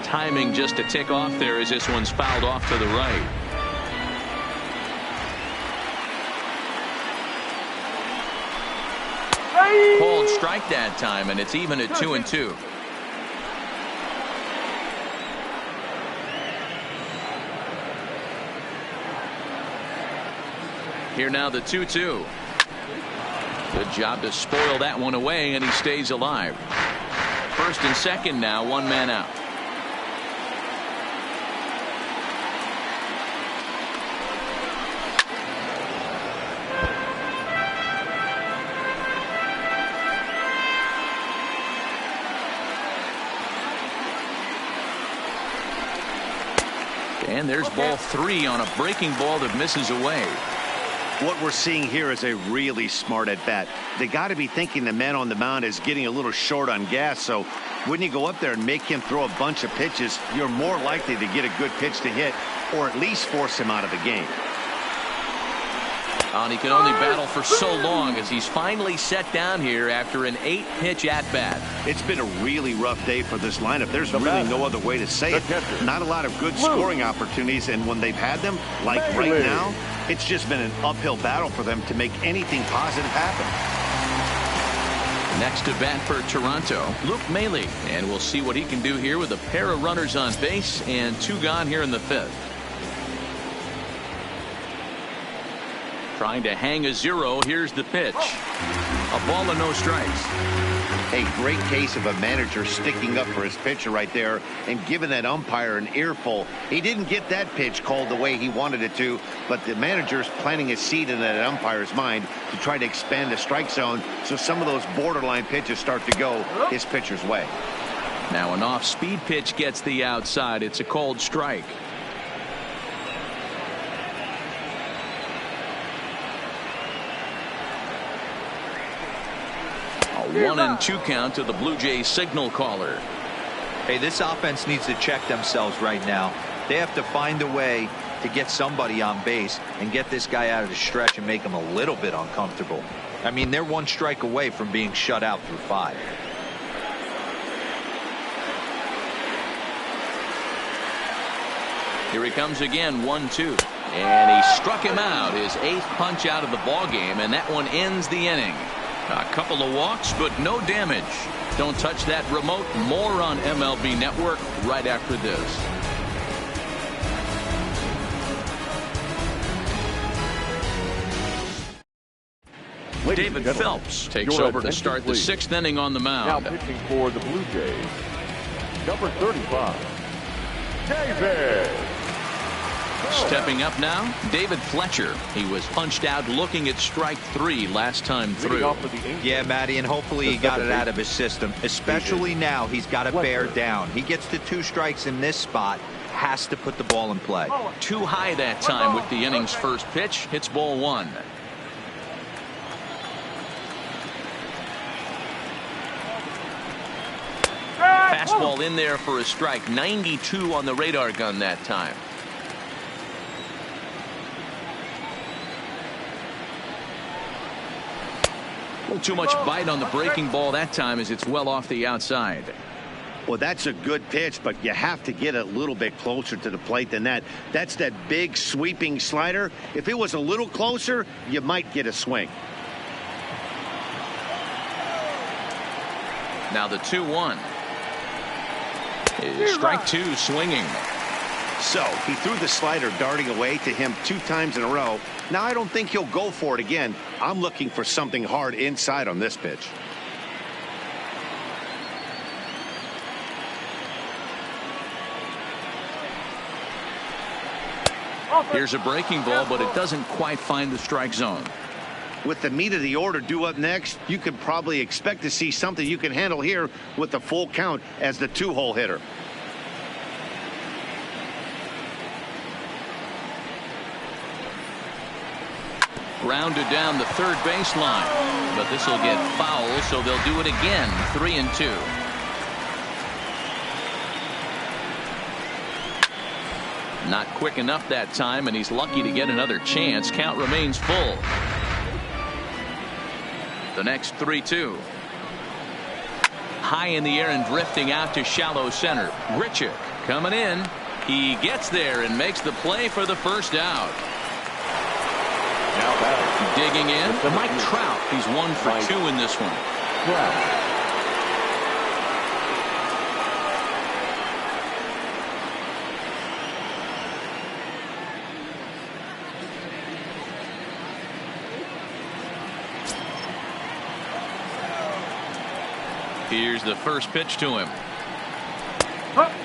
Timing just a tick off there as this one's fouled off to the right. Called strike that time, and it's even at 2-2. Here now the 2-2. Good job to spoil that one away, and he stays alive. First and second now, one man out. And there's ball 3 on a breaking ball that misses away. What we're seeing here is a really smart at bat. They got to be thinking the man on the mound is getting a little short on gas, so when you go up there and make him throw a bunch of pitches, you're more likely to get a good pitch to hit or at least force him out of the game. And he can only battle for so long as he's finally set down here after an 8-pitch at-bat. It's been a really rough day for this lineup. There's really no other way to say it. Not a lot of good scoring opportunities, and when they've had them, like right now, it's just been an uphill battle for them to make anything positive happen. Next to bat for Toronto, Luke Maile, and we'll see what he can do here with a pair of runners on base and 2 gone here in the 5th. Trying to hang a 0. Here's the pitch. A ball and no strikes. A great case of a manager sticking up for his pitcher right there and giving that umpire an earful. He didn't get that pitch called the way he wanted it to, but the manager's planting a seed in that umpire's mind to try to expand the strike zone so some of those borderline pitches start to go his pitcher's way. Now an off-speed pitch gets the outside. It's a called strike. A 1-2 count to the Blue Jays signal caller. Hey, this offense needs to check themselves right now. They have to find a way to get somebody on base and get this guy out of the stretch and make him a little bit uncomfortable. I mean, they're 1 strike away from being shut out through 5. Here he comes again, 1-2. And he struck him out, his 8th punch out of the ball game, and that one ends the inning. A couple of walks, but no damage. Don't touch that remote. More on MLB Network right after this. Ladies and David gentlemen, Phelps takes your over to attention, start the please. 6th inning on the Now mound. pitching for the Blue Jays, number 35, David. Stepping up now, David Fletcher. He was punched out looking at strike 3 last time Leading through. off for the Angels, Yeah, Matty, and hopefully he got it out of his system, especially now he's got to bear down. He gets to 2 strikes in this spot, has to put the ball in play. Too high that time with the inning's first pitch. Hits ball 1. Fastball in there for a strike. 92 on the radar gun that time. A little too much bite on the breaking ball that time as it's well off the outside. Well, that's a good pitch, but you have to get a little bit closer to the plate than that. That's that big sweeping slider. If it was a little closer, you might get a swing. Now the 2-1. Is strike 2 swinging. So he threw the slider darting away to him 2 times in a row. Now I don't think he'll go for it again. I'm looking for something hard inside on this pitch. Here's a breaking ball, but it doesn't quite find the strike zone. With the meat of the order due up next, you could probably expect to see something you can handle here with the full count as the 2-hole hitter. Grounded down the third baseline, but this will get foul, so they'll do it again. 3-2. Not quick enough that time, and he's lucky to get another chance. Count remains full. The next 3-2. High in the air and drifting out to shallow center. Grichuk coming in. He gets there and makes the play for the first out. now batting. Digging in, Mike Trout. He's 1 for 2 in this one. Trout. Here's the first pitch to him.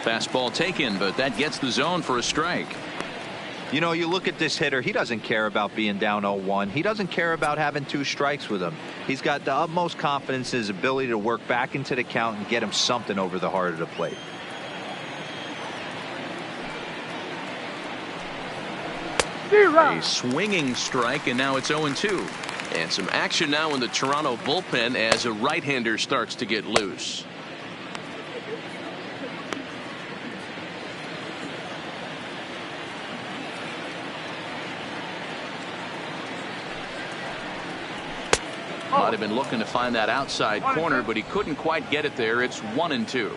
Fastball taken, but that gets the zone for a strike. You know, you look at this hitter, he doesn't care about being down 0-1. He doesn't care about having 2 strikes with him. He's got the utmost confidence in his ability to work back into the count and get him something over the heart of the plate. A swinging strike, and now it's 0-2. And some action now in the Toronto bullpen as a right-hander starts to get loose. Might have been looking to find that outside corner, but he couldn't quite get it there. It's 1-2.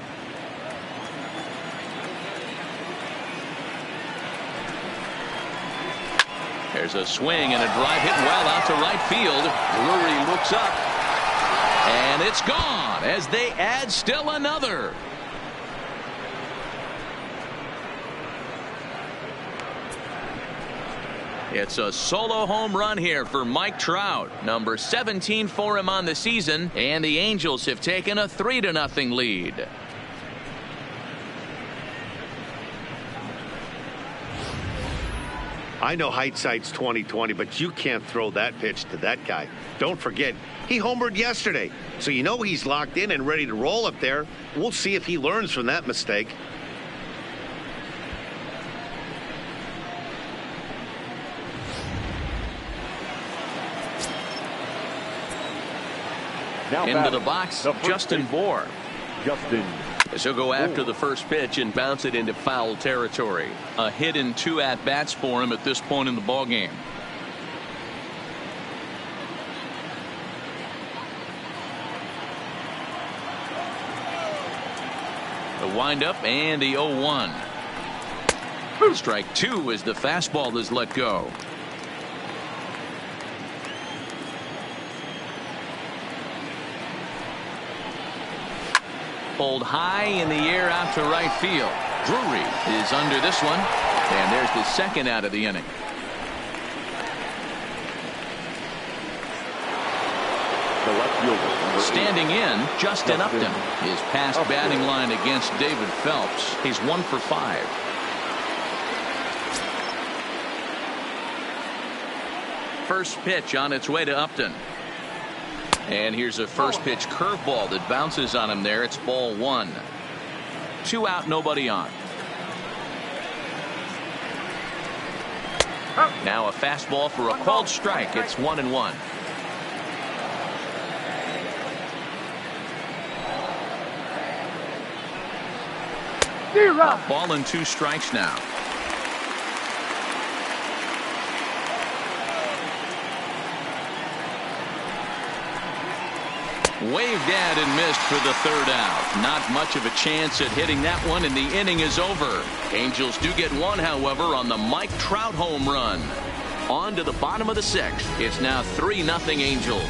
There's a swing and a drive hit well out to right field. Drury looks up, and it's gone as they add still another. It's a solo home run here for Mike Trout, number 17 for him on the season, and the Angels have taken a 3-0 lead. I know hindsight's 20/20, but you can't throw that pitch to that guy. Don't forget, he homered yesterday, so you know he's locked in and ready to roll up there. We'll see if he learns from that mistake. Now Into batting, the box, the first Justin baseman, Bour. Justin. As he'll go after the first pitch and bounce it into foul territory. A hit and 2 at-bats for him at this point in the ballgame. The windup and the 0-1. Strike 2 as the fastball is let go. Pulled high in the air out to right field. Drury is under this one, and there's the second out of the inning. fielder. Standing in, Justin Upton. His past batting line against David Phelps. He's 1 for 5. First pitch on its way to Upton. And here's a first pitch curveball that bounces on him there. It's ball 1. 2 out, nobody on. Now a fastball for a called strike. It's 1-1. Ball and 2 strikes now. Waved at and missed for the 3rd out. Not much of a chance at hitting that one, and the inning is over. Angels do get one, however, on the Mike Trout home run. On to the bottom of the 6th. It's now 3-0 Angels.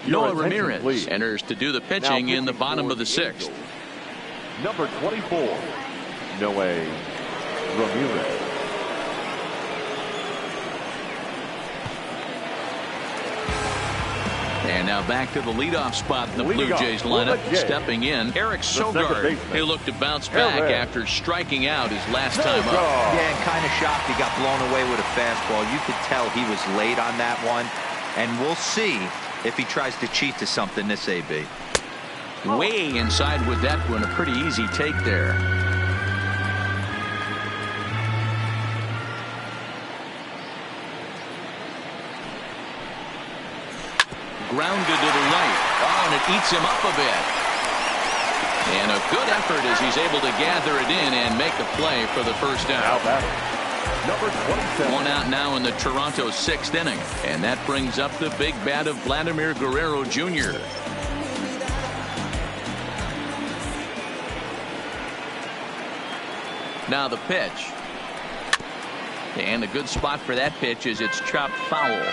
Noah Ramirez enters to do the pitching in the bottom of the 6th. Number 24, Noah Ramirez. And now back to the leadoff spot in the Blue Jays lineup. Stepping in, Eric Sogard, who looked to bounce back after striking out his last time up. Yeah, and kind of shocked he got blown away with a fastball. You could tell he was late on that one. And we'll see if he tries to cheat to something this AB. Way inside with that one. A pretty easy take there. Grounded to the right. Oh, and it eats him up a bit. And a good effort as he's able to gather it in and make the play for the first out. Number 27. 1 out now in the Toronto 6th inning. And that brings up the big bat of Vladimir Guerrero Jr. Now the pitch. And a good spot for that pitch is it's chopped foul.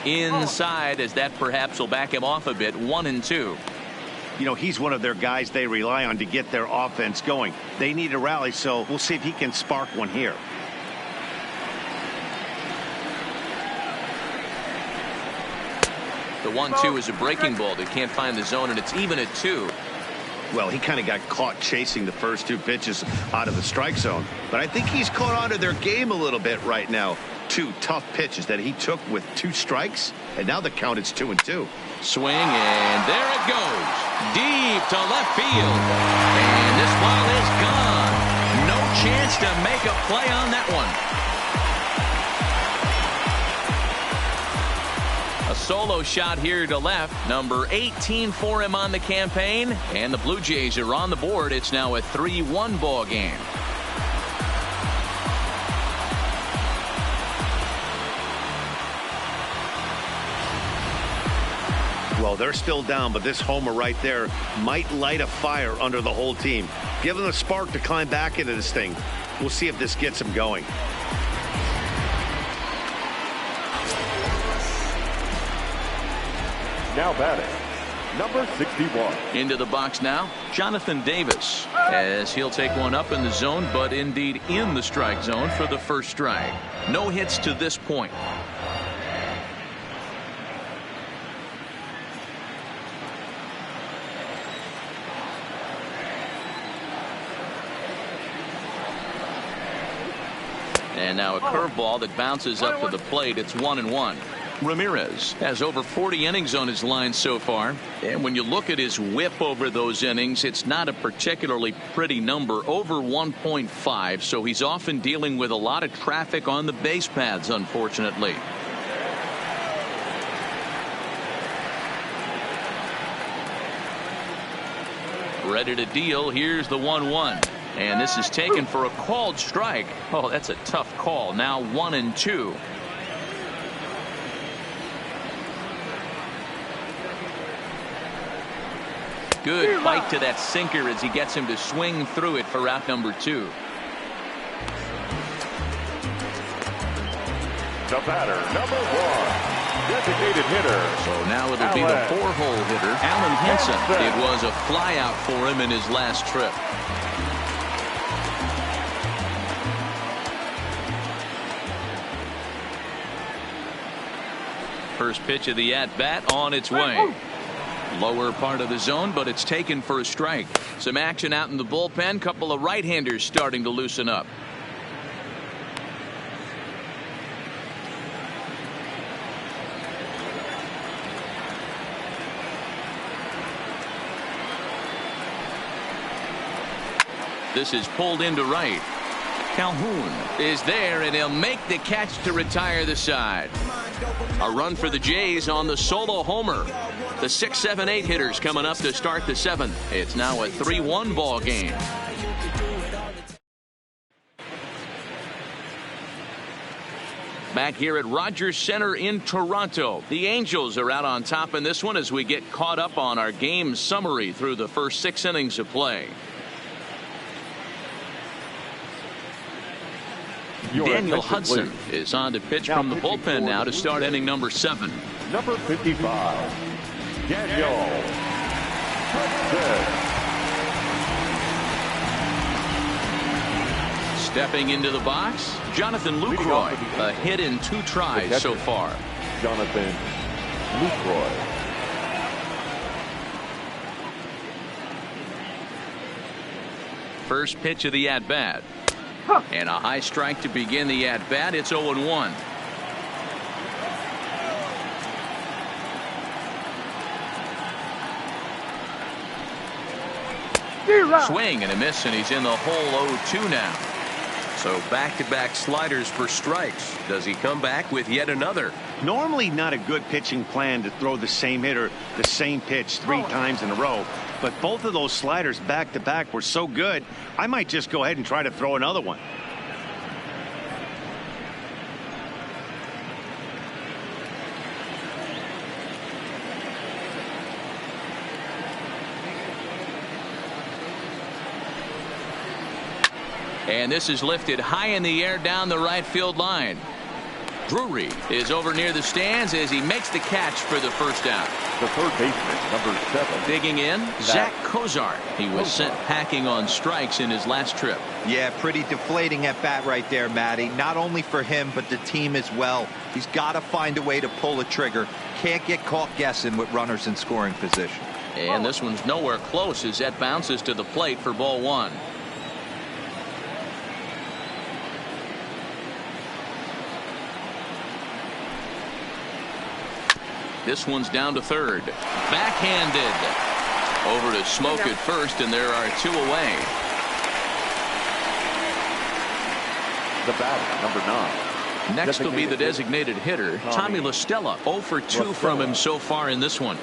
Inside, as that perhaps will back him off a bit. 1-2. You know, he's one of their guys they rely on to get their offense going. They need a rally, so we'll see if he can spark one here. The 1-2 is a breaking ball that can't find the zone, and it's even at 2. Well, he kind of got caught chasing the first 2 pitches out of the strike zone. But I think he's caught on to their game a little bit right now. 2 tough pitches that he took with 2 strikes, and now the count is 2-2. Swing, and there it goes. Deep to left field. And this ball is gone. No chance to make a play on that one. A solo shot here to left. Number 18 for him on the campaign. And the Blue Jays are on the board. It's now a 3-1 ball game. Well, they're still down, but this homer right there might light a fire under the whole team. Give them a spark to climb back into this thing. We'll see if this gets them going. Now batting, number 61. Into the box now, Jonathan Davis, as he'll take one up in the zone, but indeed in the strike zone for the first strike. No hits to this point. And now a curveball that bounces up to the plate. It's 1-1. Ramirez has over 40 innings on his line so far. And when you look at his whip over those innings, it's not a particularly pretty number, over 1.5. So he's often dealing with a lot of traffic on the base paths, unfortunately. Ready to deal. Here's the 1-1. And this is taken for a called strike. Oh, that's a tough call. Now 1-2. Good bite to that sinker as he gets him to swing through it for out number 2. The batter, number 1, designated hitter. So now it'll be the 4-hole hitter, Alan Henson. It was a flyout for him in his last trip. First pitch of the at-bat on its way. Lower part of the zone, but it's taken for a strike. Some action out in the bullpen. Couple of right-handers starting to loosen up. This is pulled into right. Calhoun is there, and he'll make the catch to retire the side. A run for the Jays on the solo homer. The 6, 7, 8 hitters coming up to start the 7th. It's now a 3-1 ball game. Back here at Rogers Center in Toronto. The Angels are out on top in this one as we get caught up on our game summary through the first 6 innings of play. Daniel Hudson is on to pitch from the bullpen now to start inning number 7. Number 55, Daniel Hudson. Stepping into the box, Jonathan Lucroy. A hit in 2 tries so far. Jonathan Lucroy. First pitch of the at-bat. And a high strike to begin the at-bat. It's 0-1. Swing and a miss, and he's in the hole 0-2 now. So back-to-back sliders for strikes. Does he come back with yet another? Normally not a good pitching plan to throw the same hitter the same pitch 3 times in a row. But both of those sliders back-to-back were so good, I might just go ahead and try to throw another one. And this is lifted high in the air down the right field line. Drury is over near the stands as he makes the catch for the first out. The third baseman, number 7. Digging in, Zach Cozart. He was sent packing on strikes in his last trip. Yeah, pretty deflating at bat right there, Matty. Not only for him, but the team as well. He's got to find a way to pull a trigger. Can't get caught guessing with runners in scoring position. And this one's nowhere close as that bounces to the plate for ball 1. This one's down to third. Backhanded. Over to Smoke at first, and there are 2 away. The batter, number 9. Next will be the designated hitter, Tommy La Stella. 0 for 2 from him so far in this one.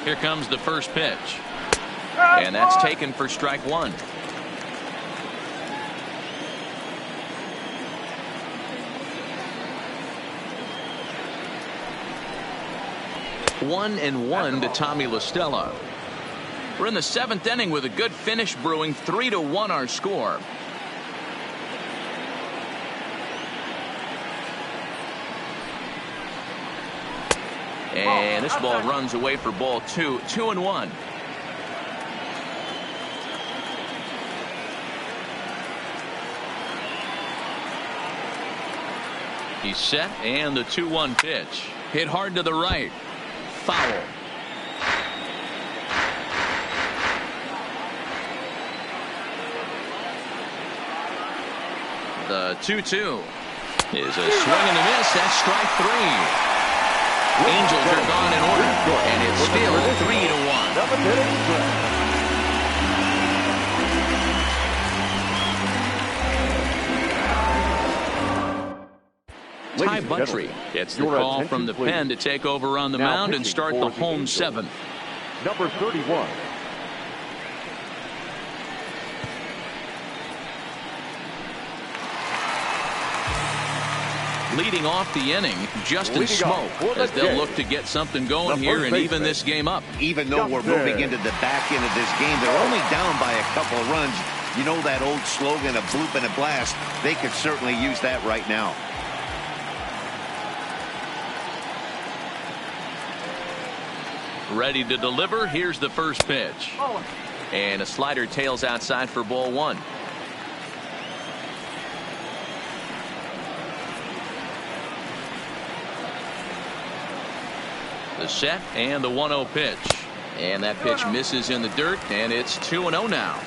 Here comes the first pitch. And that's taken for strike 1. One and one to Tommy La Stella. We're in the 7th inning with a good finish brewing. 3-1 our score. And this ball runs away for ball 2. 2-1. He's set, and the 2-1 pitch. Hit hard to the right. Foul. The 2-2 is a swing and a miss. That's strike 3. Angels are gone in order, and it's still 3-1. Ty Buttrey gets the call from the pen to take over on the mound and start the home 7th. Number 31. leading off the inning, Justin Smoak, as they'll look to get something going here and even this game up. Even though we're moving into the back end of this game, they're only down by a couple of runs. You know that old slogan, a bloop and a blast. They could certainly use that right now. Ready to deliver. Here's the first pitch. And a slider tails outside for ball one. The set and the 1-0 pitch. And that pitch misses in the dirt, and it's 2-0 now.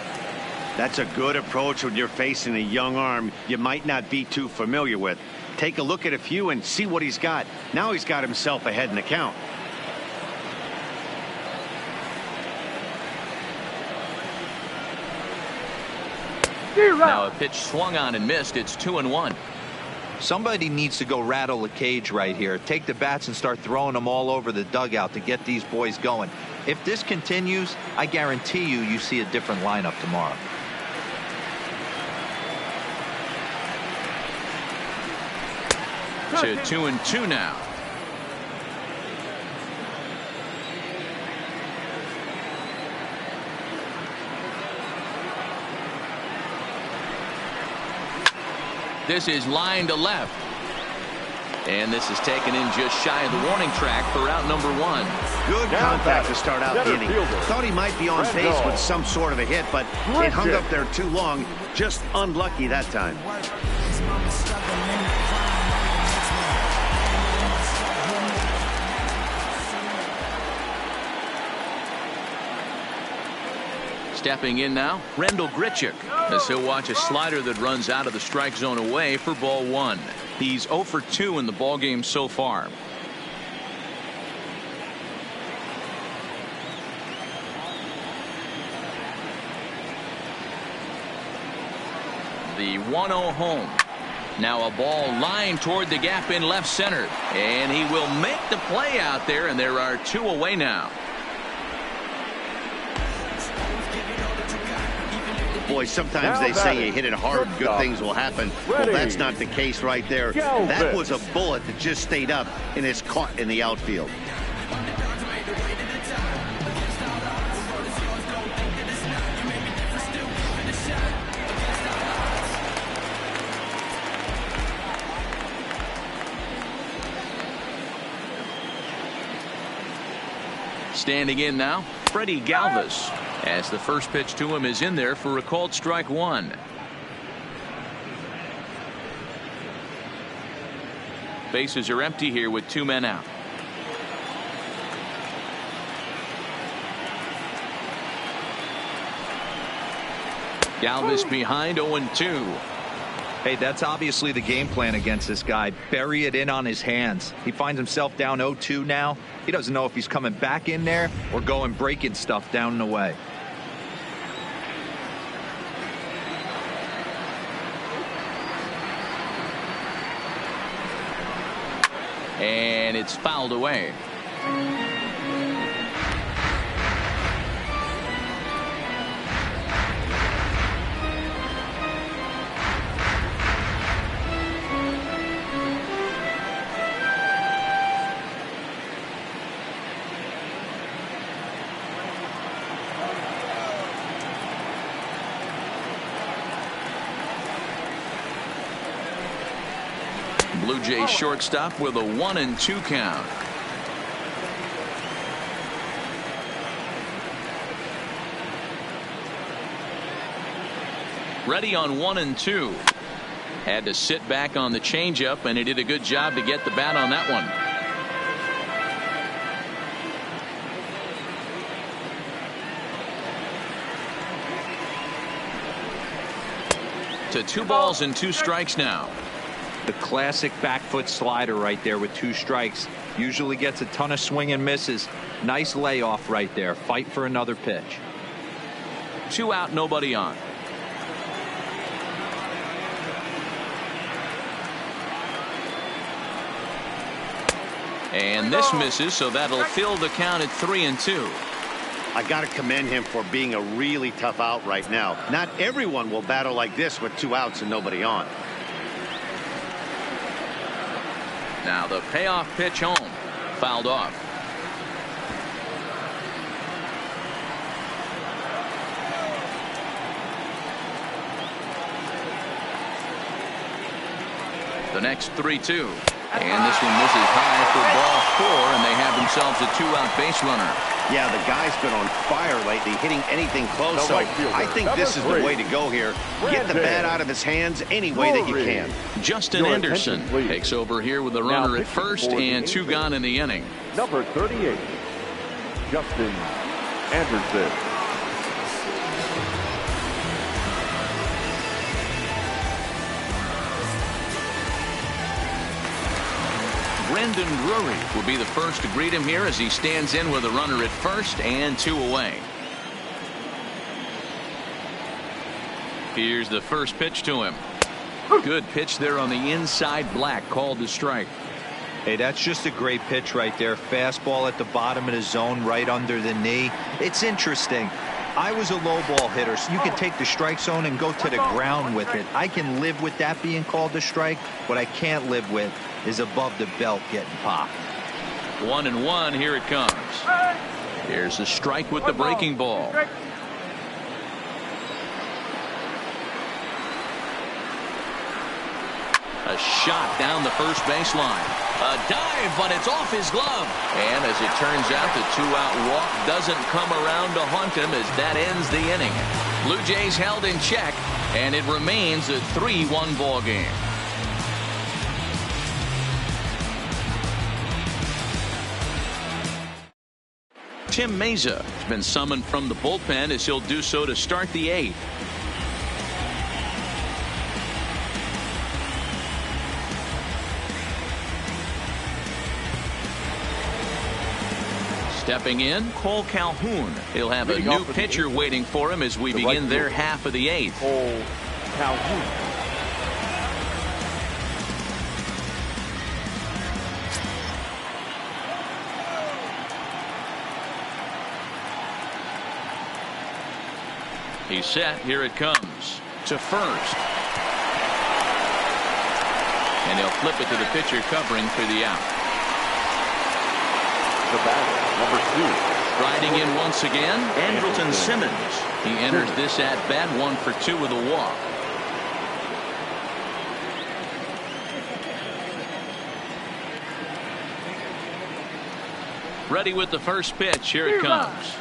That's a good approach when you're facing a young arm you might not be too familiar with. Take a look at a few and see what he's got. Now he's got himself ahead in the count. Now a pitch swung on and missed. It's 2-1. Somebody needs to go rattle the cage right here. Take the bats and start throwing them all over the dugout to get these boys going. If this continues, I guarantee you see a different lineup tomorrow. To 2-2 now. This is line to left. And this is taken in just shy of the warning track for out number one. Good contact to start out the inning. Thought he might be on base with some sort of a hit, but it hung up there too long. Just unlucky that time. Stepping in now, Rendell Grichuk, as he'll watch a slider that runs out of the strike zone away for ball one. He's 0 for 2 in the ballgame so far. The 1-0 home. Now a ball lined toward the gap in left center. And he will make the play out there, and there are 2 away now. Boy, sometimes they say you hit it hard, good things will happen. Well, that's not the case right there. That was a bullet that just stayed up and is caught in the outfield. Standing in now, Freddie Galvis, as the first pitch to him is in there for a called strike one. Bases are empty here with 2 men out. Galvis behind 0-2. Hey, that's obviously the game plan against this guy. Bury it in on his hands. He finds himself down 0-2 now. He doesn't know if he's coming back in there or going breaking stuff down and away. And it's fouled away. Blue Jays shortstop with a 1-2 count. Ready on 1-2. Had to sit back on the changeup, and he did a good job to get the bat on that one. To 2 balls and 2 strikes now. The classic back foot slider right there with 2 strikes. Usually gets a ton of swing and misses. Nice layoff right there. Fight for another pitch. 2 out, nobody on. And this misses, so that'll fill the count at 3-2. I got to commend him for being a really tough out right now. Not everyone will battle like this with 2 outs and nobody on. Now the payoff pitch home. Fouled off. The next 3-2. And this one misses high for ball 4, and they have themselves a 2-out base runner. Yeah, the guy's been on fire lately, hitting anything close. So I think this is the way to go here. Get the bat out of his hands any way that you can. Justin Anderson takes over here with the runner at first and 2 gone in the inning. Number 38, Justin Anderson. Brendan Drury will be the first to greet him here as he stands in with a runner at first and 2 away. Here's the first pitch to him. Good pitch there on the inside. Black called the strike. Hey, that's just a great pitch right there. Fastball at the bottom of the zone, right under the knee. It's interesting. I was a low ball hitter, so you can take the strike zone and go to the ground with it. I can live with that being called a strike. What I can't live with is above the belt getting popped. 1-1. Here it comes. Here's a strike with the breaking ball. A shot down the first baseline. A dive, but it's off his glove. And as it turns out, the 2-out walk doesn't come around to haunt him as that ends the inning. Blue Jays held in check, and it remains a 3-1 ball game. Tim Mesa has been summoned from the bullpen as he'll do so to start the 8th. Stepping in, Cole Calhoun. He'll have a new pitcher waiting for him as we begin their half of the 8th. Cole Calhoun. He's set. Here it comes to first. And he'll flip it to the pitcher covering for the out. The batter, number 2. Riding in once again, Andrelton Simmons. He enters this at bat 1 for 2 with a walk. Ready with the first pitch. Here it comes.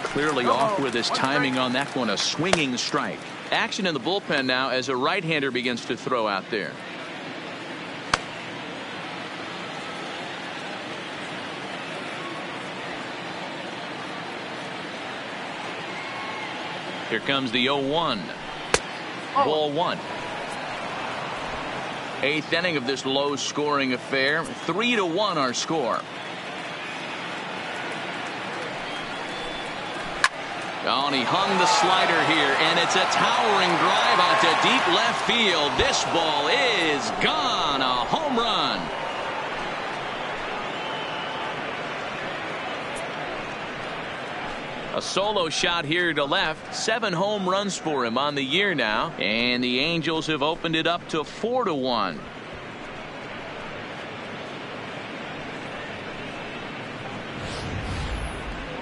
Clearly off with his timing on that one. A swinging strike. Action in the bullpen now as a right-hander begins to throw out there. Here comes the 0-1. Ball 1. 8th inning of this low-scoring affair. 3-1 our score. Oh, and he hung the slider here, and it's a towering drive out to deep left field. This ball is gone. A home run. A solo shot here to left. 7 home runs for him on the year now, and the Angels have opened it up to 4-1.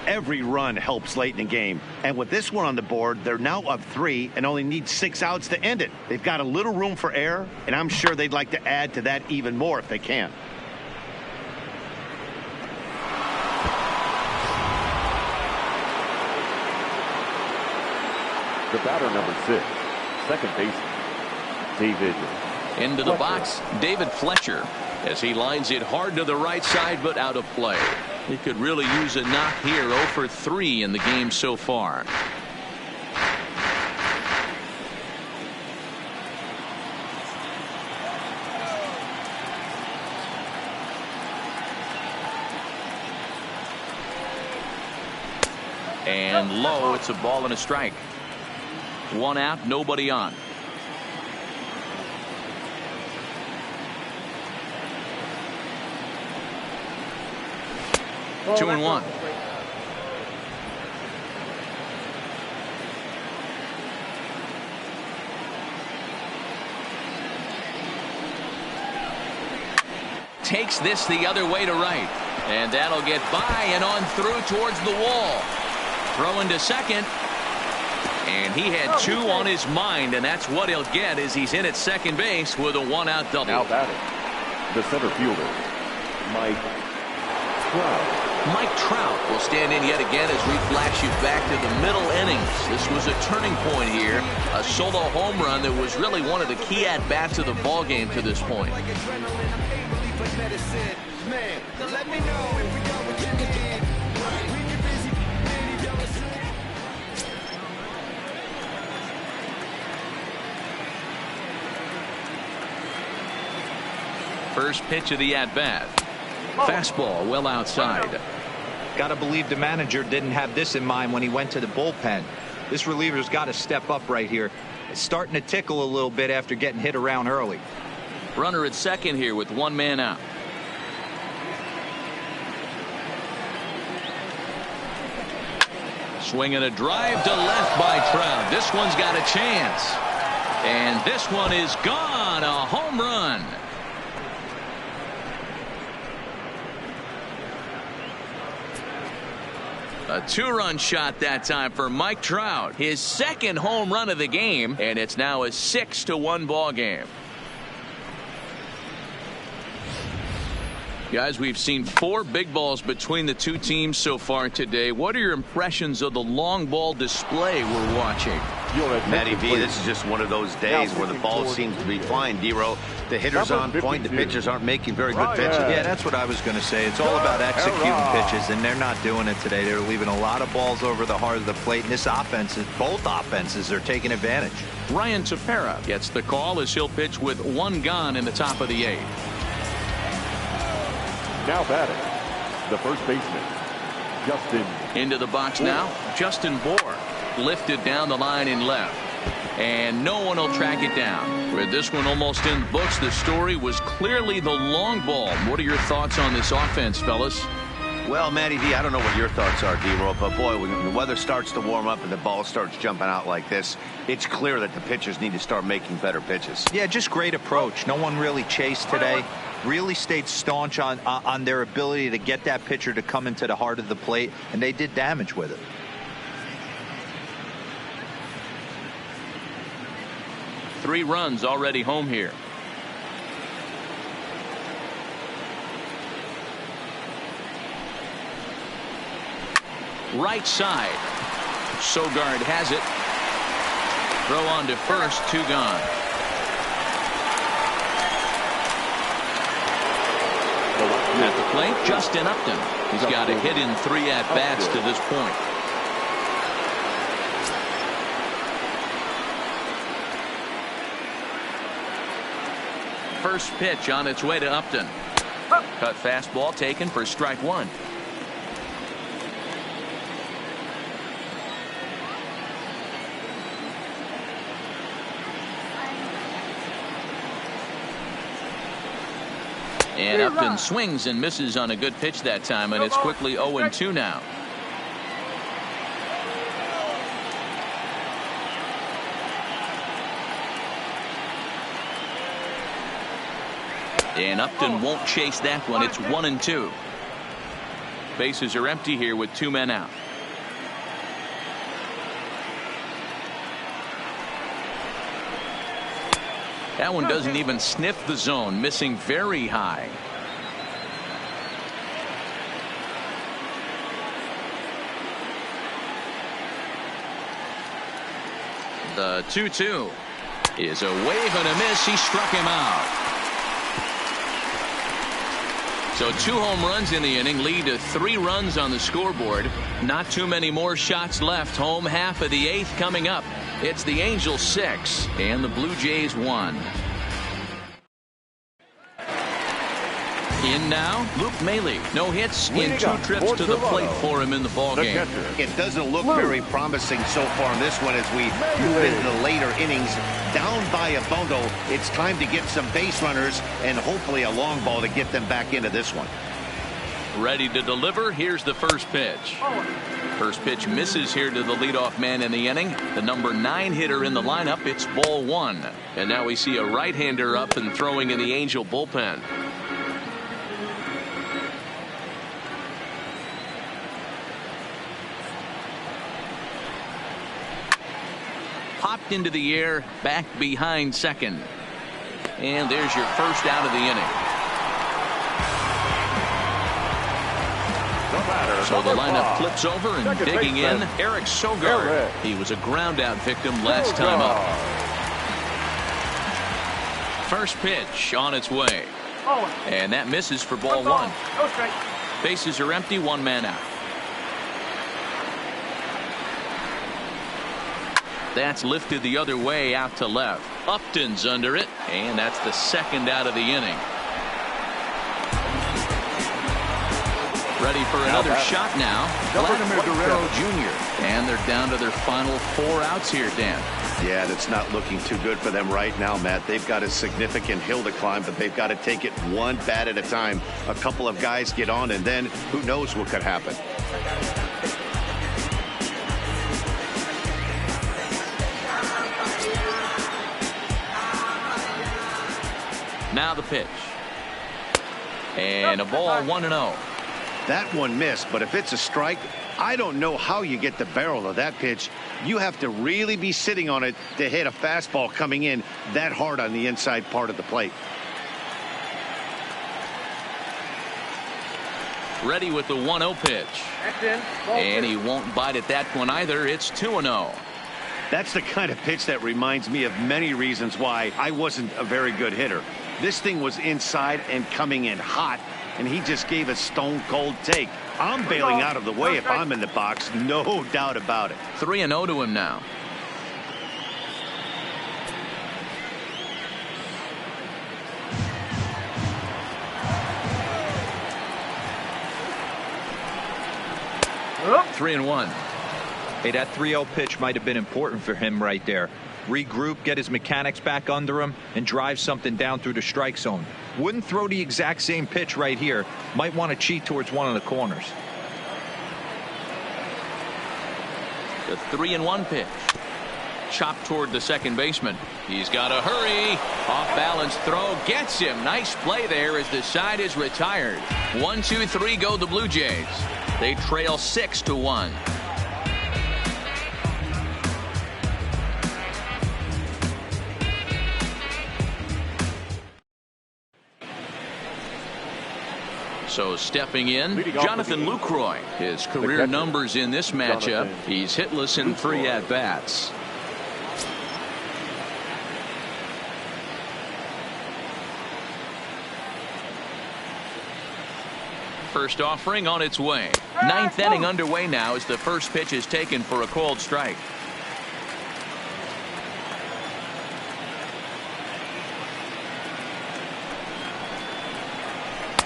Every run helps late in the game. And with this one on the board, they're now up 3 and only need 6 outs to end it. They've got a little room for error, and I'm sure they'd like to add to that even more if they can. The batter, number 6, second baseman, David Into the Fletcher. box, David Fletcher, as he lines it hard to the right side, but out of play. He could really use a knock here. 0 for 3 in the game so far. And low, it's a ball and a strike. 1 out, nobody on. Oh, 2-1. takes this the other way to right. And that'll get by and on through towards the wall. Throwing to second. And he had two on his mind, and that's what he'll get as he's in at second base with a one-out double. Now batting, the center fielder, Mike Trout. Mike Trout will stand in yet again as we flash you back to the middle innings. This was a turning point here, a solo home run that was really one of the key at-bats of the ball game to this point. First pitch of the at-bat. Fastball well outside. Got to believe the manager didn't have this in mind when he went to the bullpen. This reliever's got to step up right here. It's starting to tickle a little bit after getting hit around early. Runner at second here with one man out. Swinging a drive to left by Trout. This one's got a chance. And this one is gone. A home run. A two-run shot that time for Mike Trout. His second home run of the game, and it's now a 6-1 ball game. Guys, we've seen 4 big balls between the two teams so far today. What are your impressions of the long ball display we're watching? Matty V, this is just one of those days where the ball seems to be flying, D-Row. The hitter's on point. The pitchers aren't making very good pitches. Yeah, that's what I was going to say. It's all about executing pitches, and they're not doing it today. They're leaving a lot of balls over the heart of the plate, and this offense, both offenses are taking advantage. Ryan Tepera gets the call as he'll pitch with one gone in the top of the 8th. Now batting, the first baseman, Justin. Into the box now, Justin Bour. Lifted down the line in left. And no one will track it down. With this one almost in the books, the story was clearly the long ball. What are your thoughts on this offense, fellas? Well, Matty D, I don't know what your thoughts are, D-Row, but boy, when the weather starts to warm up and the ball starts jumping out like this, it's clear that the pitchers need to start making better pitches. Yeah, just great approach. No one really chased today. Really stayed staunch on their ability to get that pitcher to come into the heart of the plate, and they did damage with it. Three runs already home here. Right side. Sogard has it. Throw on to first, 2 gone. At the plate, Justin Upton. He's got a hit in 3 at-bats to this point. First pitch on its way to Upton. Cut fastball taken for strike 1. And Upton swings and misses on a good pitch that time, and it's quickly 0-2 now. And Upton won't chase that one. It's 1-2. Bases are empty here with 2 men out. That one doesn't even sniff the zone, missing very high. The 2-2 is a wave and a miss. He struck him out. So 2 home runs in the inning lead to 3 runs on the scoreboard. Not too many more shots left. Home half of the 8th coming up. It's the Angels 6 and the Blue Jays 1. In now, Luke Maile. No hits in 2 trips to the plate for him in the ballgame. It doesn't look very promising so far in this one as we move into the later innings. Down by a bundle, it's time to get some base runners and hopefully a long ball to get them back into this one. Ready to deliver. Here's the first pitch. First pitch misses here to the leadoff man in the inning. The number 9 hitter in the lineup. It's ball 1. And now we see a right-hander up and throwing in the Angel bullpen. knocked into the air back behind second. And there's your first out of the inning. So the lineup flips over, and digging in, Eric Sogard. He was a ground out victim last time up. First pitch on its way. And that misses for ball one. Bases are empty, one man out. That's lifted the other way out to left. Upton's under it, and that's the second out of the inning. Ready for another shot now. Vladimir Guerrero Jr. And they're down to their final 4 outs here, Dan. Yeah, that's not looking too good for them right now, Matt. They've got a significant hill to climb, but they've got to take it one bat at a time. A couple of guys get on, and then who knows what could happen. Now the pitch. And a ball 1-0. That one missed, but if it's a strike, I don't know how you get the barrel of that pitch. You have to really be sitting on it to hit a fastball coming in that hard on the inside part of the plate. Ready with the 1-0 pitch. And he won't bite at that one either. It's 2-0. That's the kind of pitch that reminds me of many reasons why I wasn't a very good hitter. This thing was inside and coming in hot, and he just gave a stone-cold take. I'm bailing out of the way if I'm in the box, no doubt about it. 3-0 to him now. Up. 3-1. Hey, that 3-0 pitch might have been important for him right there. Regroup, get his mechanics back under him, and drive something down through the strike zone. Wouldn't throw the exact same pitch right here. Might want to cheat towards one of the corners. The 3-1 pitch. Chopped toward the second baseman. He's got to hurry. Off balance throw gets him. Nice play there as the side is retired. 1-2-3 go the Blue Jays. They trail 6-1. So stepping in, Jonathan Lucroy. His career numbers in this matchup. He's hitless in 3 at-bats. First offering on its way. 9th inning underway now as the first pitch is taken for a called strike.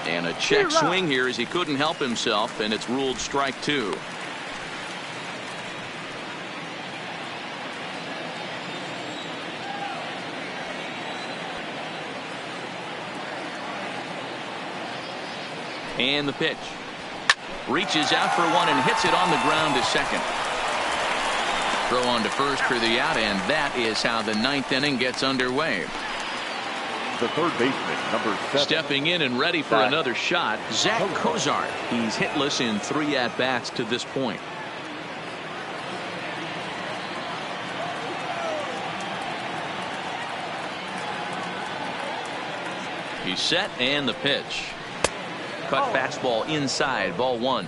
And a check swing here as he couldn't help himself, and it's ruled strike 2. And the pitch. Reaches out for one and hits it on the ground to second. Throw on to first for the out, and that is how the 9th inning gets underway. The third baseman, number 7. Stepping in and ready for another shot, Zach Cozart. He's hitless in 3 at-bats to this point. He's set, and the pitch. Cut fastball inside, ball 1.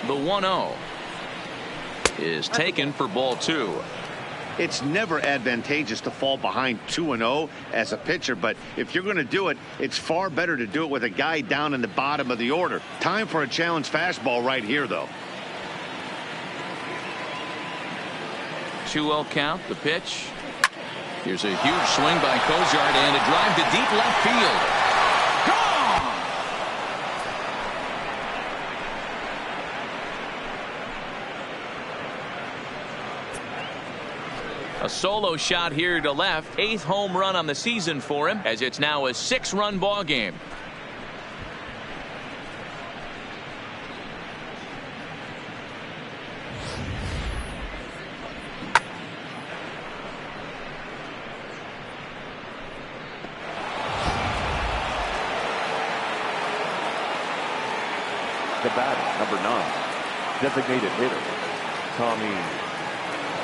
The 1-0 is taken for ball 2. It's never advantageous to fall behind 2-0 as a pitcher, but if you're going to do it, it's far better to do it with a guy down in the bottom of the order. Time for a challenge fastball right here, though. 2-0 count, the pitch. Here's a huge swing by Cozart and a drive to deep left field. Gone! A solo shot here to left. 8th home run on the season for him, as it's now a 6-run ball game. The batter, number 9, designated hitter, Tommy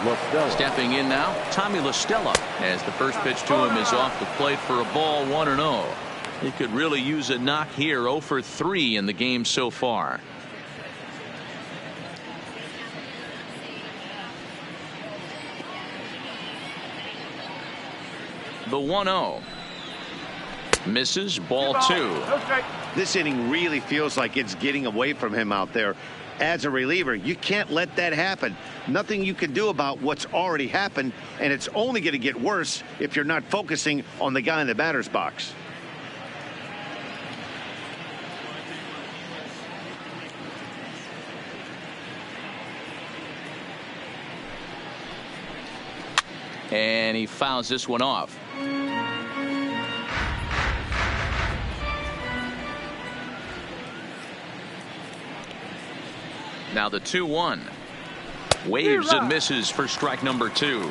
La Stella. Stepping in now, Tommy La Stella, as the first pitch to him is off the plate for a ball, 1-0. He could really use a knock here. 0 for 3 in the game so far. The 1-0 misses, ball 2. This inning really feels like it's getting away from him out there. As a reliever, you can't let that happen. Nothing you can do about what's already happened, and it's only going to get worse if you're not focusing on the guy in the batter's box. And he fouls this one off. Now the 2-1. Waves and misses for strike number 2.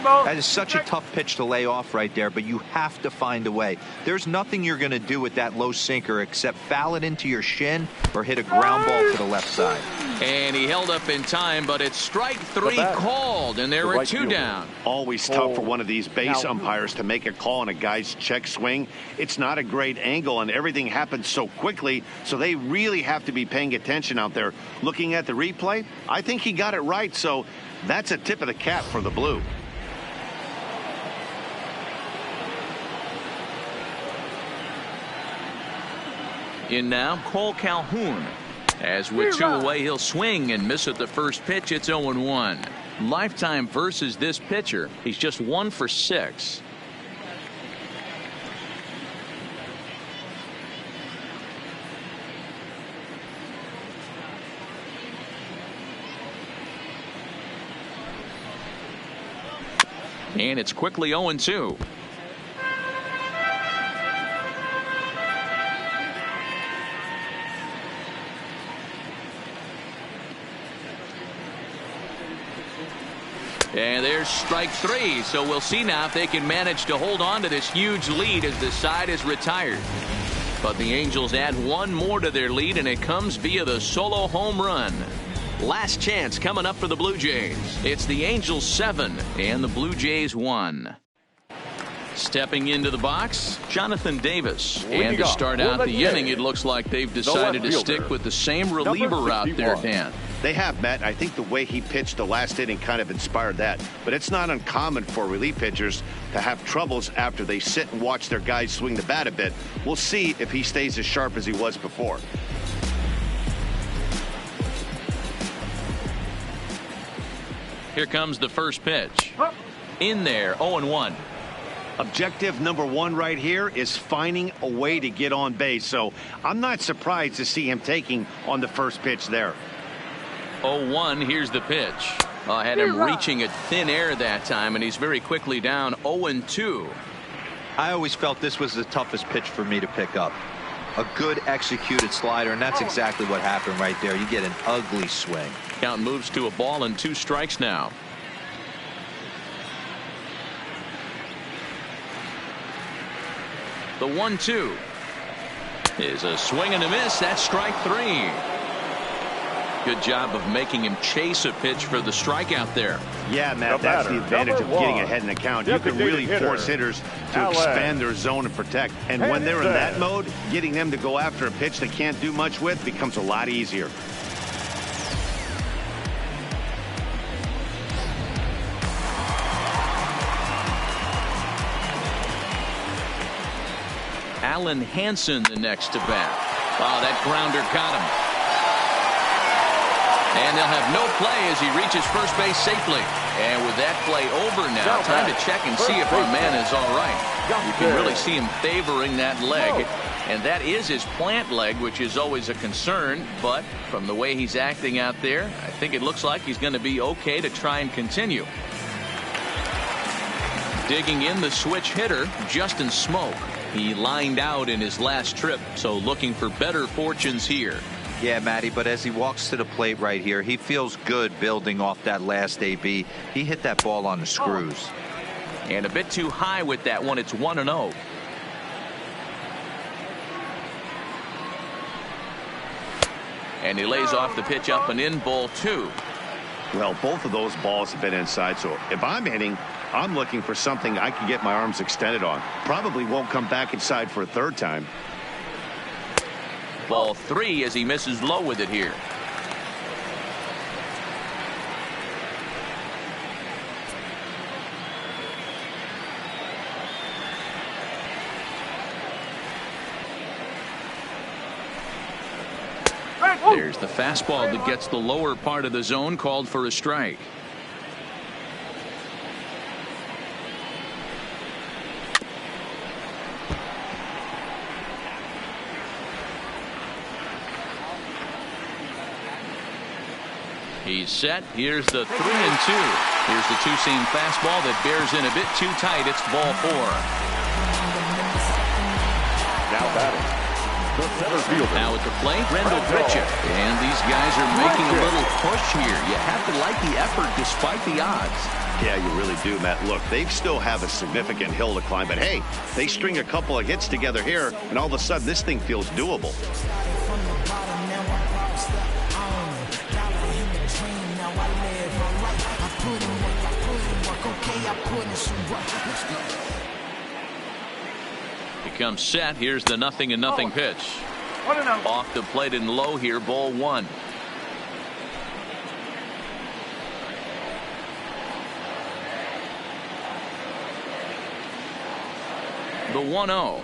That is such a tough pitch to lay off right there, but you have to find a way. There's nothing you're going to do with that low sinker except foul it into your shin or hit a ground ball to the left side. And he held up in time, but it's strike 3 called, and there were 2 down. Always tough for one of these base umpires to make a call on a guy's check swing. It's not a great angle, and everything happens so quickly, so they really have to be paying attention out there. Looking at the replay, I think he got it right, so that's a tip of the cap for the Blue. In now, Cole Calhoun. As with 2 away, he'll swing and miss at the first pitch. It's 0-1. Lifetime versus this pitcher. He's just 1 for 6. And it's quickly 0-2. And there's strike 3. So we'll see now if they can manage to hold on to this huge lead as the side is retired. But the Angels add 1 more to their lead, and it comes via the solo home run. Last chance coming up for the Blue Jays. It's the Angels 7 and the Blue Jays 1. Stepping into the box, Jonathan Davis. And to start out the inning, it looks like they've decided to stick with the same reliever out there, Dan. They have, Matt. I think the way he pitched the last inning kind of inspired that. But it's not uncommon for relief pitchers to have troubles after they sit and watch their guys swing the bat a bit. We'll see if he stays as sharp as he was before. Here comes the first pitch. In there, 0-1. Objective number 1 right here is finding a way to get on base. So I'm not surprised to see him taking on the first pitch there. 0-1. Here's the pitch. I had him reaching at thin air that time, and he's very quickly down 0-2. I always felt this was the toughest pitch for me to pick up. A good executed slider, and that's exactly what happened right there. You get an ugly swing. Count moves to a ball and 2 strikes now. The 1-2 is a swing and a miss. That's strike 3. Good job of making him chase a pitch for the strikeout there. Yeah, Matt, that's the advantage of getting ahead in the count. You can really force hitters to expand their zone and protect. And when they're in that mode, getting them to go after a pitch they can't do much with becomes a lot easier. Alan Hansen the next to bat. Oh, that grounder got him. And they'll have no play as he reaches first base safely. And with that play over now, time to check and see if our man is all right. You can really see him favoring that leg. And that is his plant leg, which is always a concern. But from the way he's acting out there, I think it looks like he's going to be okay to try and continue. Digging in the switch hitter, Justin Smoke. He lined out in his last trip, so looking for better fortunes here. Yeah, Matty, but as he walks to the plate right here, he feels good building off that last AB. He hit that ball on the screws. And a bit too high with that one. It's 1-0. And he lays off the pitch up and in, ball 2. Well, both of those balls have been inside, so if I'm hitting, I'm looking for something I can get my arms extended on. Probably won't come back inside for a third time. Ball 3 as he misses low with it here. There's the fastball that gets the lower part of the zone, called for a strike. He's set. Here's the 3-2. Here's the two-seam fastball that bears in a bit too tight. It's ball 4. Now batting, the center fielder. Now at the plate, Rendell Grichuk. And these guys are making a little push here. You have to like the effort despite the odds. Yeah, you really do, Matt. Look, they still have a significant hill to climb, but hey, they string a couple of hits together here, and all of a sudden this thing feels doable. He comes set. Here's the 0-0 pitch. Off the plate and low here, ball 1. The 1-0.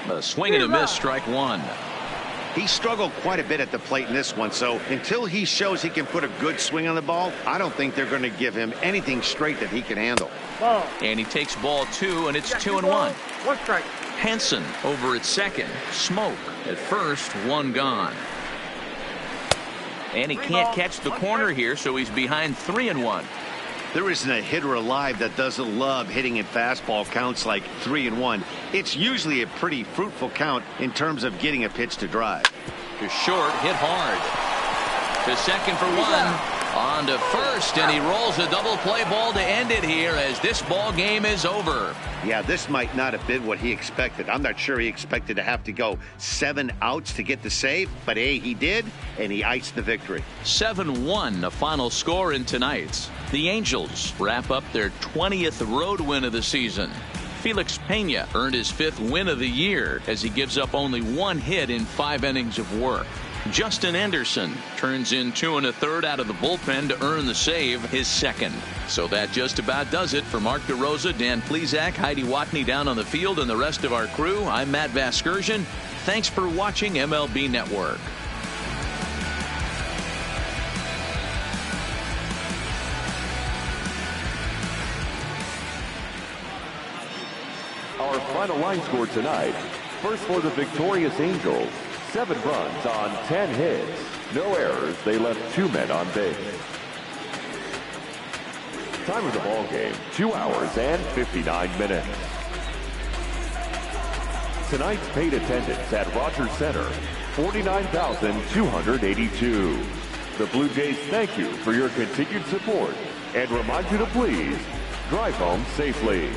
A swing and a miss, strike 1. He struggled quite a bit at the plate in this one, so until he shows he can put a good swing on the ball, I don't think they're going to give him anything straight that he can handle. And he takes ball 2, and it's 2-1. 1 strike. Henson over at second. Smoke at first, 1 gone. And he can't catch the corner here, so he's behind 3-1. There isn't a hitter alive that doesn't love hitting in fastball counts like 3-1. It's usually a pretty fruitful count in terms of getting a pitch to drive. To short, hit hard. To second for 1. On to first, and he rolls a double play ball to end it here as this ball game is over. Yeah, this might not have been what he expected. I'm not sure he expected to have to go 7 outs to get the save, but hey, he did, and he iced the victory. 7-1, the final score in tonight's. The Angels wrap up their 20th road win of the season. Felix Pena earned his 5th win of the year as he gives up only 1 hit in 5 innings of work. Justin Anderson turns in 2 1/3 out of the bullpen to earn the save, his 2nd. So that just about does it for Mark DeRosa, Dan Plesac, Heidi Watney down on the field, and the rest of our crew. I'm Matt Vasgersian. Thanks for watching MLB Network. Our final line score tonight. First for the victorious Angels, 7 runs on 10 hits. No errors. They left 2 men on base. Time of the ball game, 2 hours and 59 minutes. Tonight's paid attendance at Rogers Center, 49,282. The Blue Jays thank you for your continued support and remind you to please drive home safely.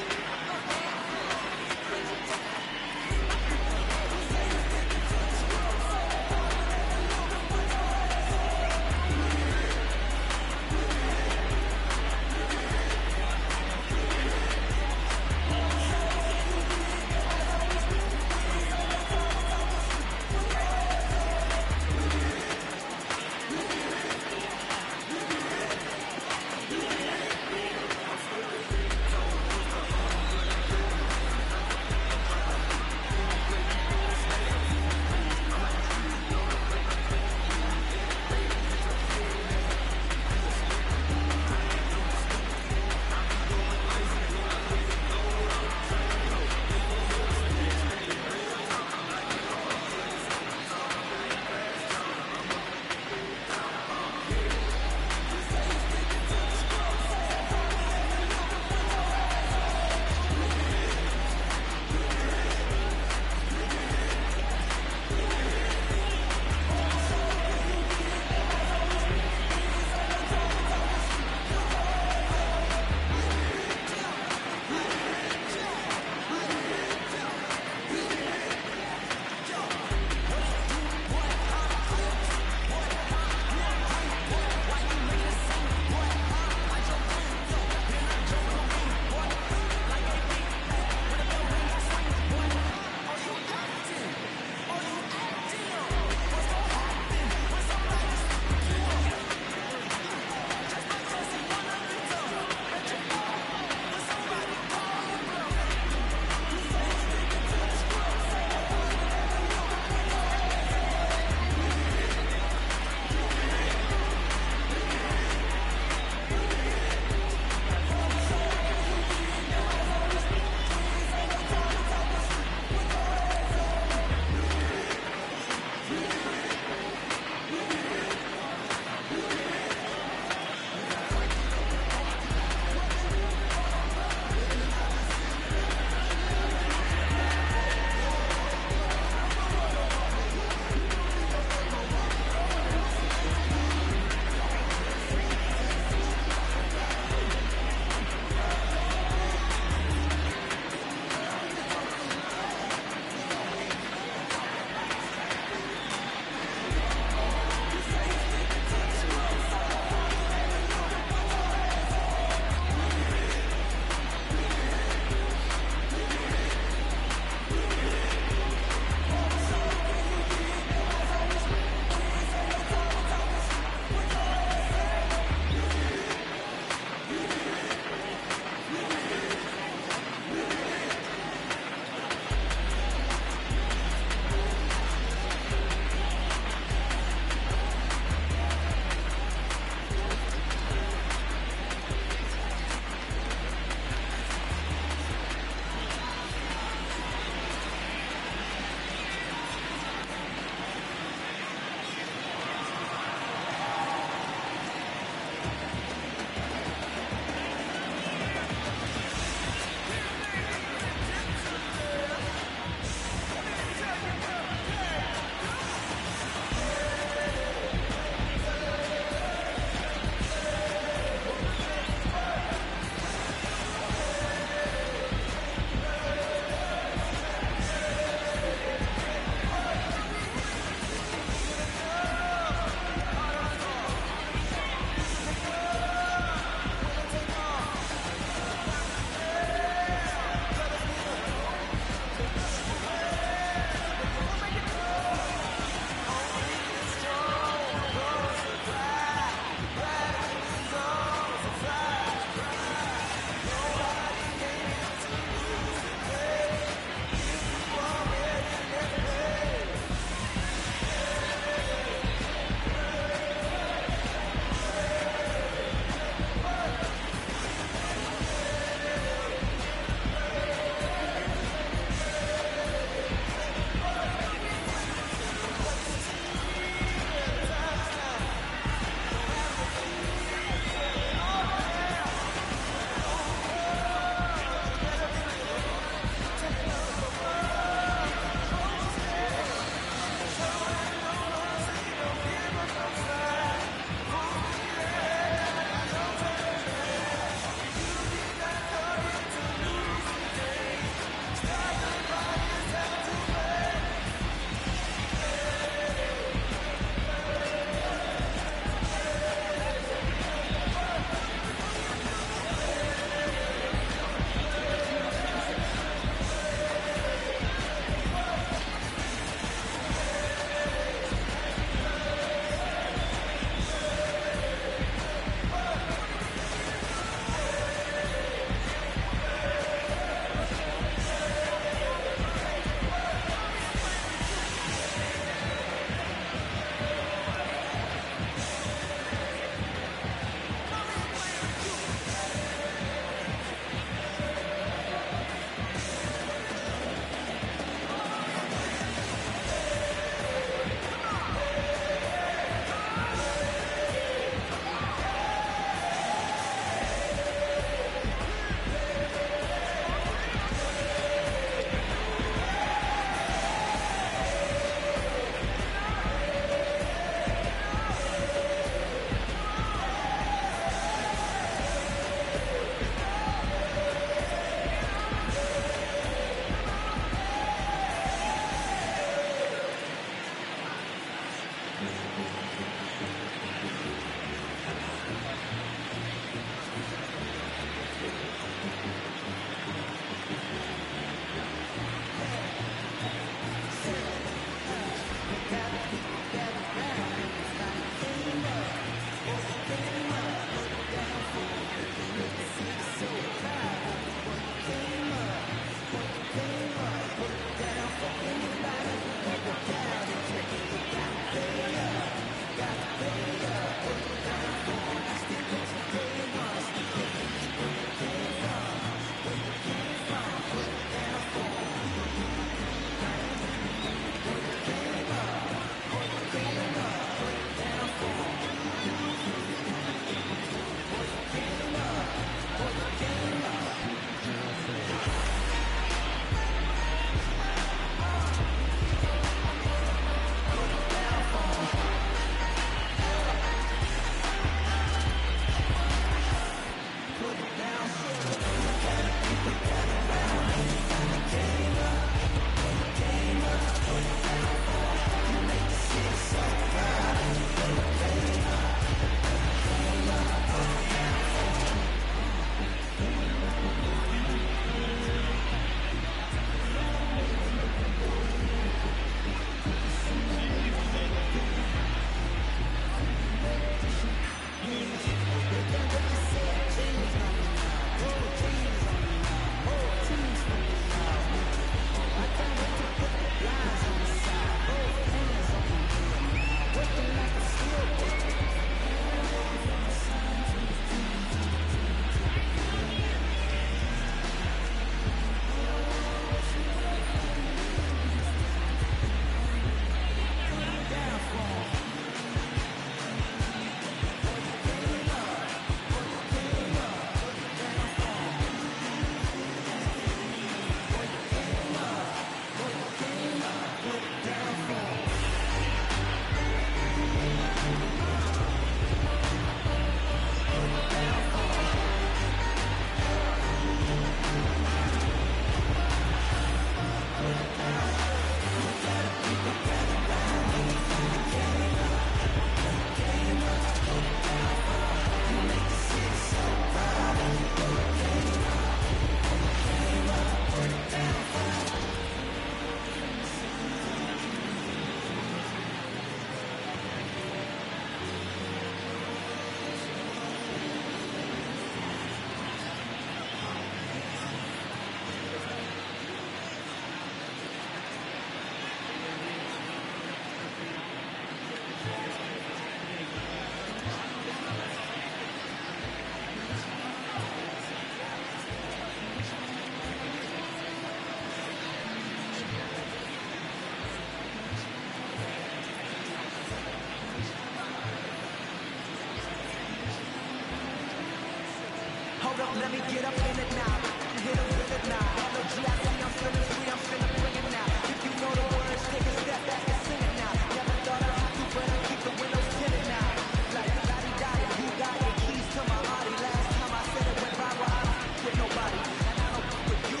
Let me get up in it now. Hit him with it now. Hello, G.I.C. I'm feeling free. I'm finna bring it now. If you know the words, take a step back and sing it now. Never thought I'd have to, but I keep the windows tinted now. Like la-di-da-di, who got your keys to my body? Last time I said it went viral, I don't with nobody. And I don't with you,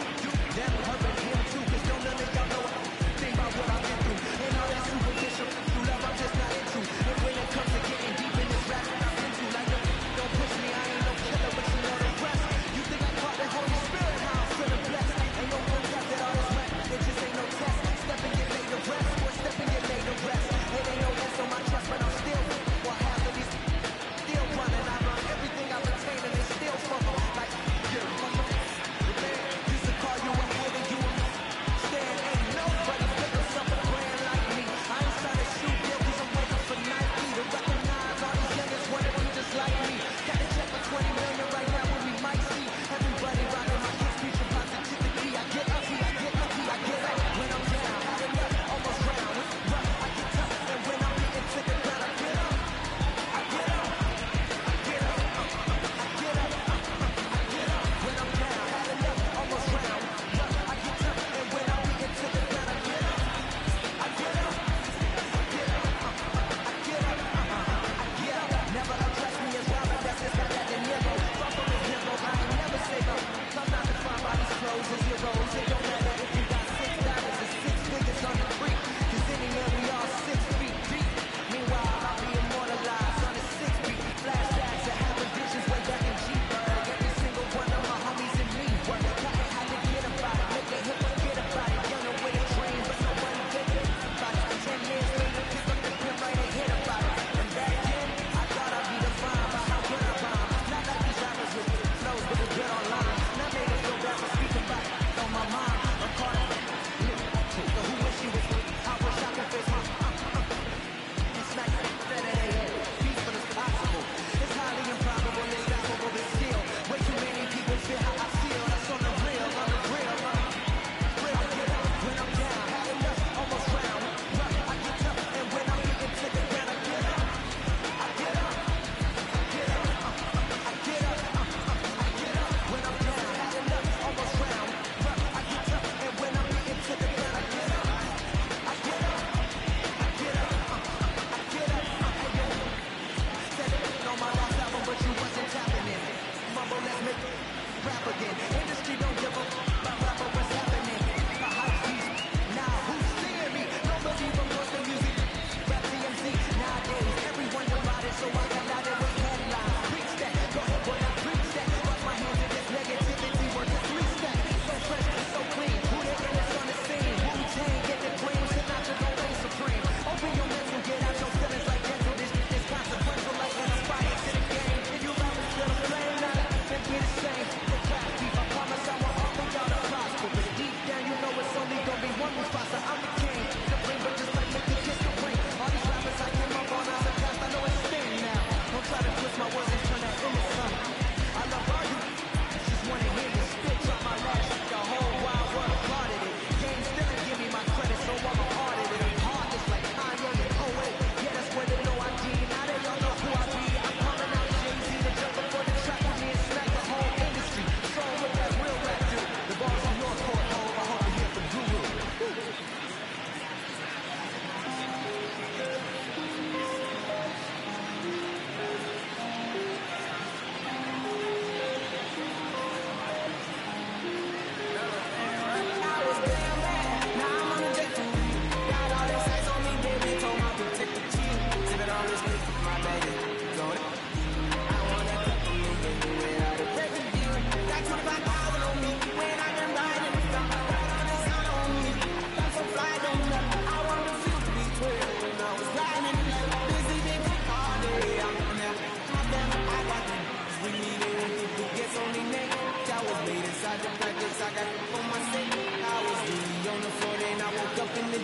them, her, and him too. Cause don't none of y'all know what think about what I've been through. And all that superficial through love I'm just not into. And when it comes to getting deep in this rap that I'm into, like don't push me, I ain't no killer, but you know the rest. You think I caught the Holy Spirit, how I'm feeling blessed. Ain't no one got that all this rap, it just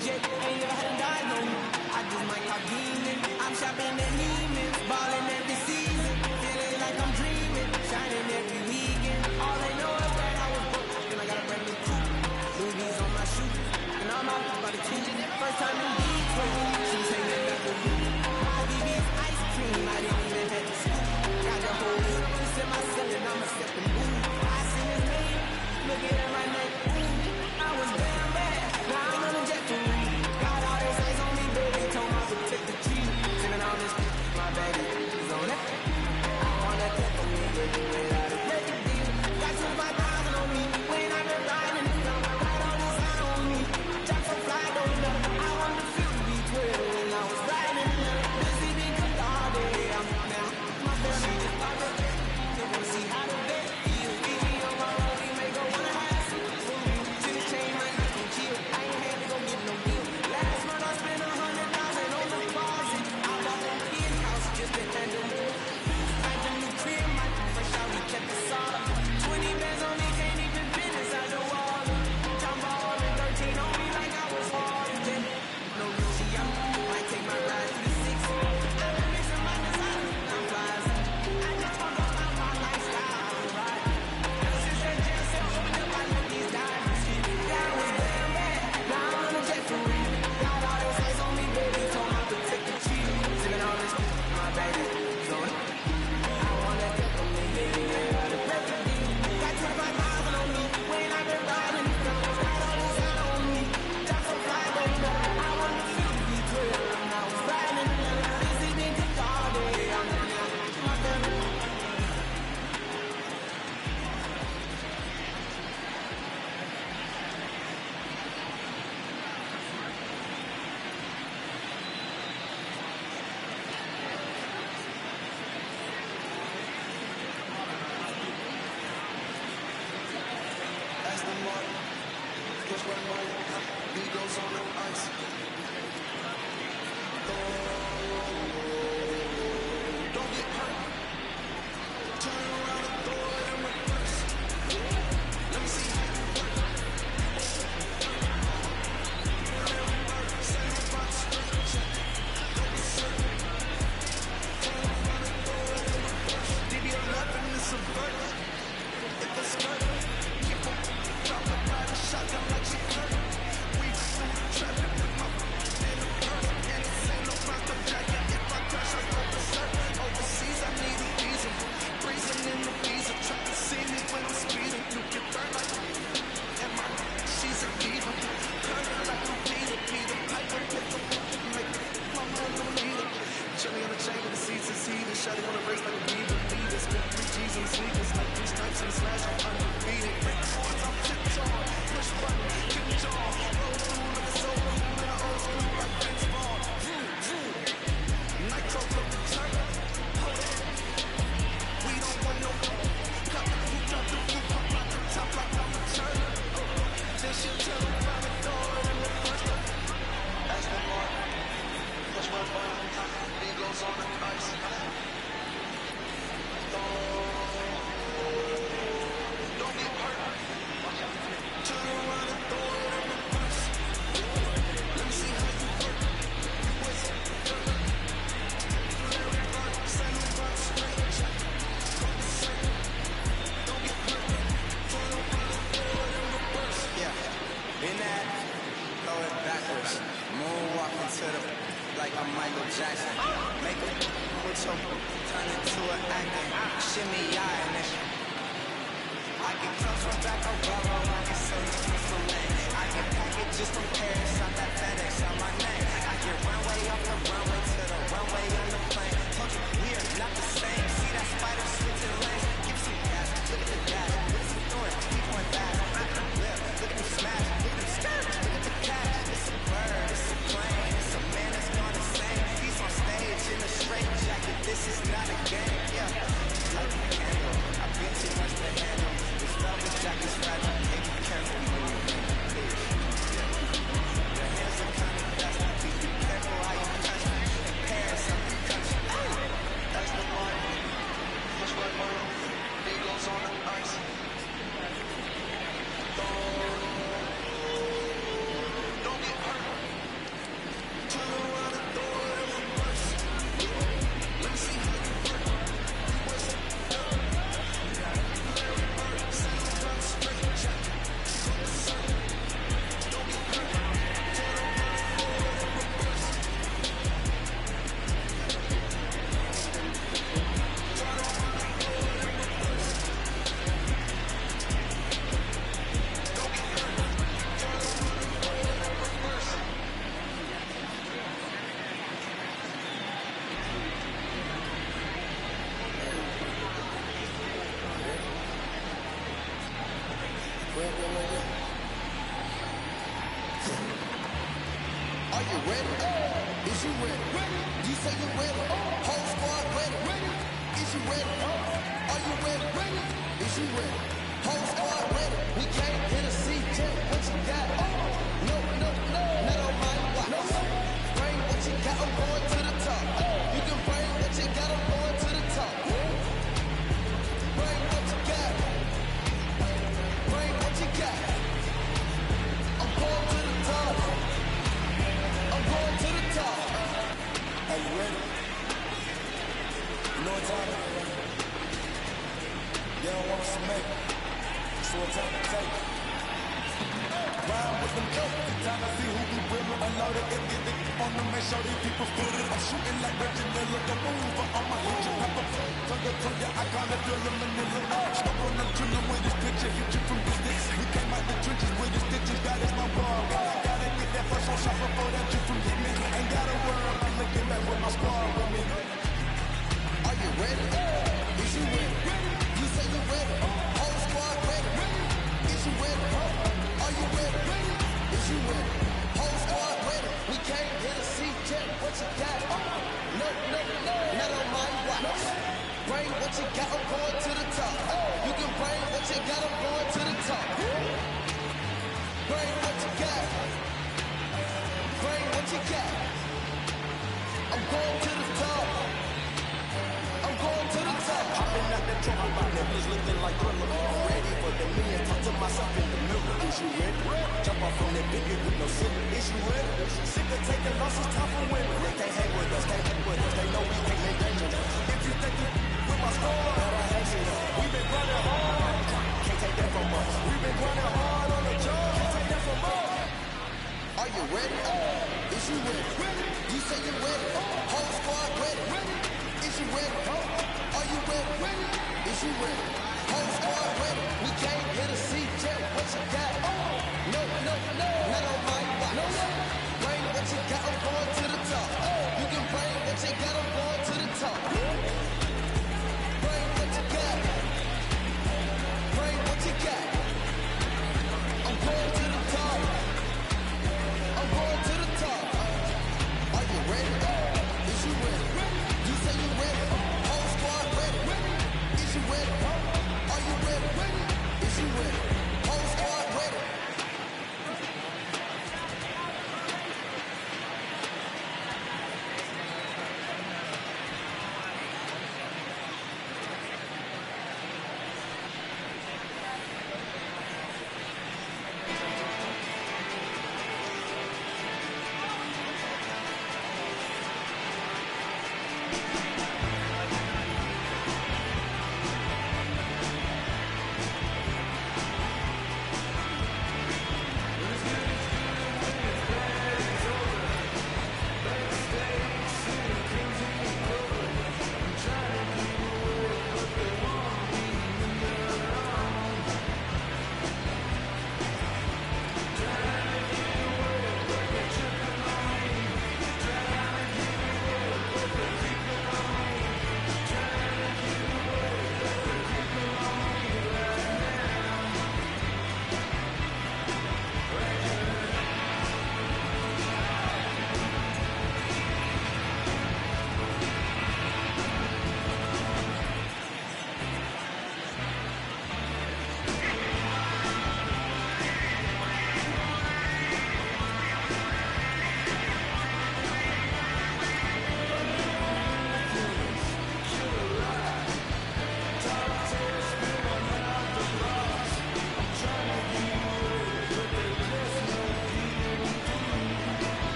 DJ, ain't never had a dime on me. I just might call demon. I'm shopping at Neiman's, balling every season. Feeling like I'm dreaming, shining every weekend. All they know is that I was broke, and I got a brand new coupe. Louis on my shoes, and I'm out by the two. First time in Detroit, she was hanging at the roof. My BB's ice cream, I didn't even have to scoop. Got the whole universe in my ceiling, I'm a stepping move. I seen his name, look at him right now. Ooh, I was damn bad, now I'm on a jet to read. Got all this ice on me, baby, told my protect the cheese. Sending all this, my baby is on it. I wanna take a me, baby, without a record deal. Got 25,000 on me, when I've been riding the film. Right on the sign on me, drop so fly, don't know. I wanted to feel the beat when I was riding the film. This evening cooked all day, I'm now. My family she just popped up, they wanna see how the bed feel. Beat me on my road, we may go wanna have some food. See the chain, my you can chill. I ain't had to go get no deal. Last month I spent 100,000 on the closet. I bought the kid house just to handle more. Like the new crib, my fresh out, we kept it solid. 20 bands on me, can't even fit inside the wall. Jump ball and 13 on me like I was hard. Yeah. No Gucci, I might take my ride to the 6. I've been mixing my design, I'm flies. I just want to stop my lifestyle, right? Ever since that jail cell opened up, I let these diamonds hit. That was damn bad, now I'm on a jet for real. Got all this ice on me, baby, told my protect the cheese. Sending all this, my baby, so I wanna take a me, baby, without a record deal. Got 25,000 on me, when I've been riding the film. Got all this out on me, drop so fly, don't know. I wanna feel the beat when I was riding the film. This evening cooked all day, I'm now, my family. That's the mark. Push one more. Beat goes on the ice. Don't get hurt. Turn around and throw it in reverse. Let me see how you work. Same about straight check. Don't be certain. Turn around and throw it in reverse. DB11 is a verdict. If it's skirt. Drop a body, shotgun like she hurt. We shoot, trapping with my in the purse. And this ain't no phantom jacket. If I crash, I go berserk. Overseas, I need a visa. Breezing in the visa. Try to see me when I'm speeding. You get burned like and my she's a diva. Curling like a Peter Piper with the make my mom don't need it. Chilling on the chain with the seats and heated. Shutting on the race like a beaver. Leaders with 3 G's and sneakers. Like 3 stripes and slash, I'm undefeated. Break cords, I'm tiptoe. Push button, kick jaw. Roll through like a solo. In an old school like Vince Vaughn. Nitro from the turn. Hold it. We don't want no cut the hoop, drop the hoop, pop like the top, like I'm a turner. This shit tell them about the door and the first one. That's the mark. Push one button. Beat goes on the ice. Don't get hurt. Turn around and throw it in reverse. Let me see how you work. You was dirt. Larry Bird, San Juan straight check. Don't get hurt. Turn around and throw it in reverse. Yeah, in that, throw it backwards. Moonwalking to the like I'm Michael Jackson. Make it with your turn it to an acting. Shimmy and it. I get close from back of Bravo, I can sell you from Filet. I get packages from Paris, on that FedEx on my name. I get runway off the runway to the runway on the plane. Told you we are not the same. See that spider switching lanes. Give some gas, look at the dash. Look at some doors, keep going fast. Look at the whip, look at them smash. Look at them skirt, look at the cash. It's a bird, it's a plane. It's a man that's gone insane. He's on stage in a straight jacket. This is not a game, yeah. Like a candle, I've been too much to handle. This velvet jacket's fragile, take it careful when you bring it, please. Yeah. you ready? Is you ready? You say you ready? Whole squad ready? Is you ready? Are you ready? Is you ready? Whole squad ready? We came here to see just what you got. No, not on my watch. Bring what you got, I'm going to the top. You can bring what you got, I'm going to the top. Bring what you got. Bring what you got. I'm going to the top. I'm going to the top. Are you ready? You know what time it is, right? You don't want us to make it. So what time to take it? Rhyme with them dope. Time to see who be willing. Unloaded and get it on them. Make sure these people feel it. I'm shooting like Reggie Miller. The mover on my hit you pepper. Tell ya I kinda feel them Manila. Stop on them drilling with this picture. Hit you from distance. We came out the trenches with the stitches. God is my ball. I gotta get that first on shot before that you from hit me. Ain't got a word. I'm looking back with my squad with me. Are you ready? Is you ready? You say you ready? Whole squad ready? Is you ready? Are you ready? Is you ready? Whole squad ready? We came here to see just what you got. No, not on my watch. Bring what you got, I'm going to the top. You can bring what you got, I'm going to the top. Bring what you got. Bring what you got. I'm going to the top. I'm going to the top. Hopping out the trunk, my niggas looking like Thriller. I'm ready for the million. Talk to myself in the mirror. Is you ready? Jump off on that biggie with no ceiling. Is you ready? Sick of taking losses, time for women. They can't hang with us, can't hang with us. They know we can't make dangerous. If you think you with my score, better hang it up. We've been running hard. Can't take that from us. We've been running hard on the job. Can't take that from us. Are you ready? Is you ready? You say you ready? Whole squad ready? Is you ready? Are you ready? Is you ready? Whole squad ready? We came here to see just what you got. No, not on my watch. Bring what you got, I'm going to the top. You can bring what you got, I'm going to the top. Bring what you got. Bring what you got. I'm going to the top. I'm going to the top. Are you ready? Is you ready? You say you ready? Whole squad ready? Is you ready? Are you ready? Is you ready? Whole squad ready?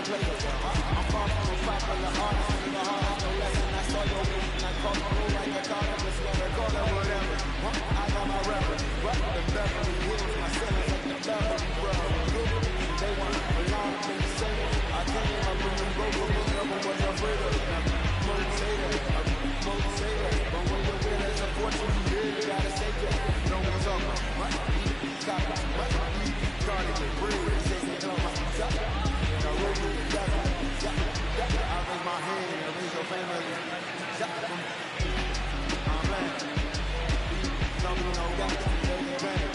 players. I'm far from a popular artist, and the hard no lesson. I saw your win, I caught the roll like a dog, just let her call it whatever. I got my rapper, right the Beverly Hills, my sellers like the Beverly Brothers. They want a long thing to say. I came up with them go, but never was afraid of them. Motivator, but when you're with as a fortune, you really gotta say that. No one's talking, right? Copy, right? Cardi, the breed, say they come out, stop. Now roll with the devil, I raise my hand and raise your family. I'm man. Some you know got to be better.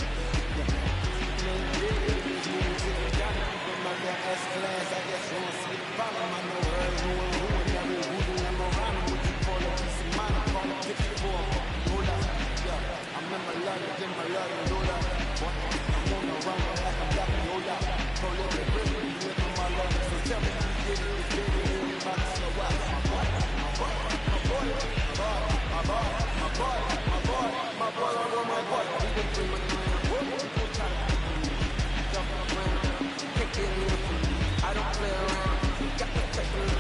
S-class, I guess you won't see the problem. I know her, who and every who and around what you call a piece of mind, I call a picture for hold up, yeah. I'm in my love, give my love, hold up. I'm on the run, like I'm back, hold up. Hold up, the rhythm, you live in my love. So tell me, you get it, it's baby, you about to slow up. My boy, we can bring my I don't play around, got the technique,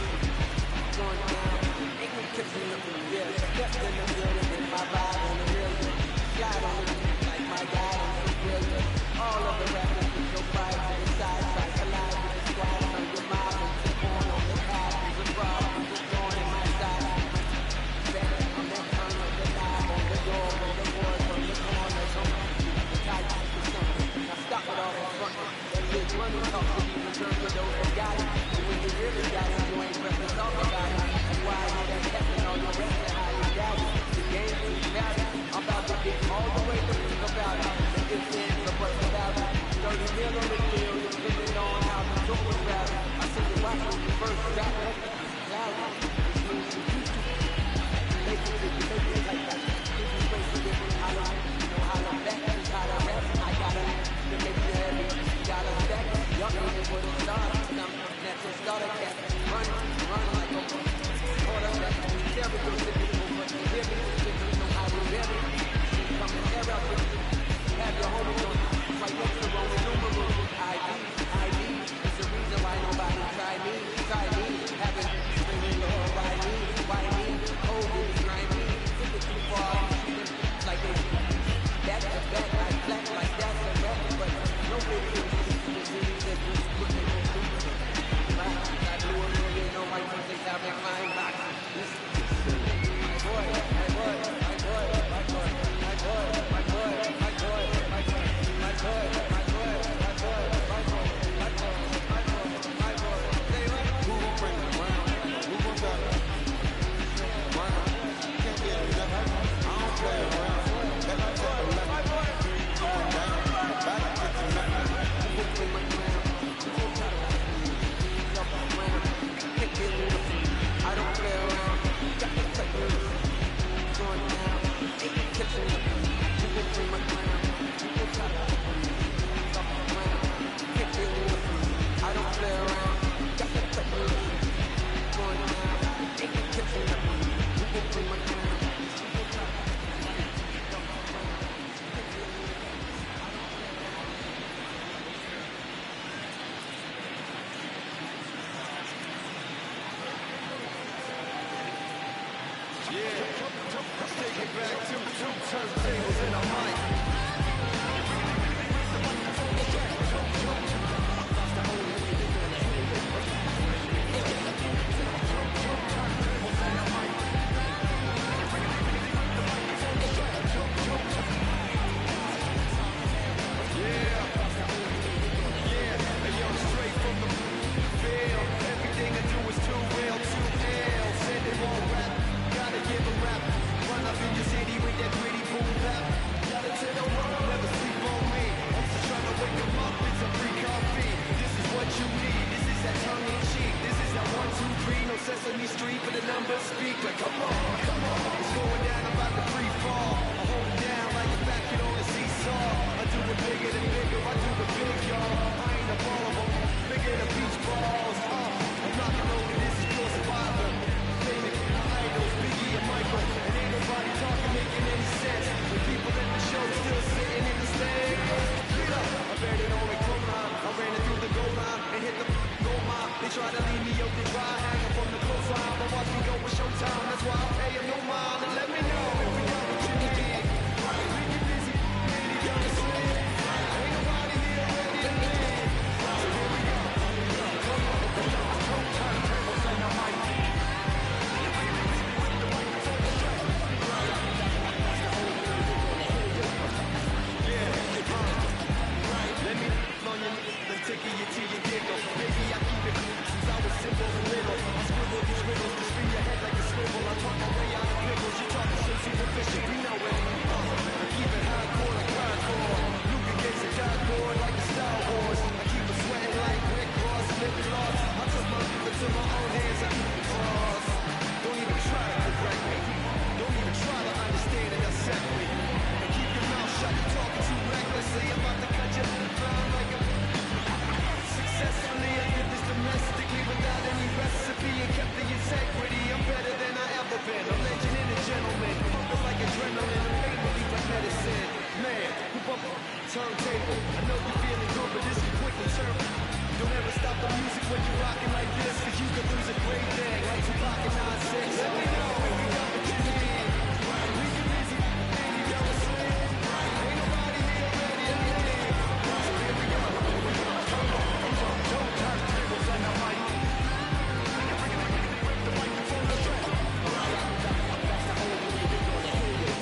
going down, ain't no catching up in the air, stepped in the building, in my vibe on the building, slide on the beat like my guy on the building, all of the rappers with your vibe to the side, side collide with the squad on your mob, and keep on the path, there's a problem, just going in my side, I'm that kind of the knob on the door, on the boards, on the corners, on the tight, now stop with all that front, that big money talk to me. For those who got it, but when you really got it, you ain't pressing talk about it. That's why I know that captain all your rest and how you got it. The game is matter. I'm about to get all the way to think about it. The ifs, ands, or buts about it. 30 mil on the deal, depending on how the talk about it. I see you watching the first shot. Loud. Make it like that. If you play for different holler, you know how to back, how to rap. I gotta make you heavy. Gotta stack. Y'all ain't with a star, I'm natural starter cat. Run like a quarterback. Terrible, typical, but you hear me, you know how we live it. Come and air out with you. Have your homies on you. Right next to Roman numerals. ID. It's the reason why nobody try me. Having screaming, Lord, why me? Oh, baby, grind me. Took it too far, like this. Back to back, like black, like that's a back, but no big deal. Sesame Street, but the numbers speak. Like, come on, it's going down, I'm about to free fall. I hold it down like a fat kid on a seesaw. I do it bigger than bigger, I do the big, y'all. I ain't a ball of them, bigger than beach balls. I'm rock and rolling, this is pure survival. Famous idols, Biggie and Michael, and ain't nobody talking, making any sense. The people in the show still sitting in the stands. I bet it only come on. I ran it through the goal line and hit the goal line. They try to fan. A legend and a gentleman. Pumping like adrenaline. The pain relief like medicine. Man, who bump turntable? I know you're feeling good, but this is quick and turn. Don't ever stop the music when you're rocking like this, cause you could lose a great thing like Tupac and 9-6. Let me know when we got the kid in. We can easy, baby, y'all are slim. Ain't nobody here ready to live. So here we go. Don't turn tables on the mic. Rip the microphone to track. That's the whole way we're gonna hit it.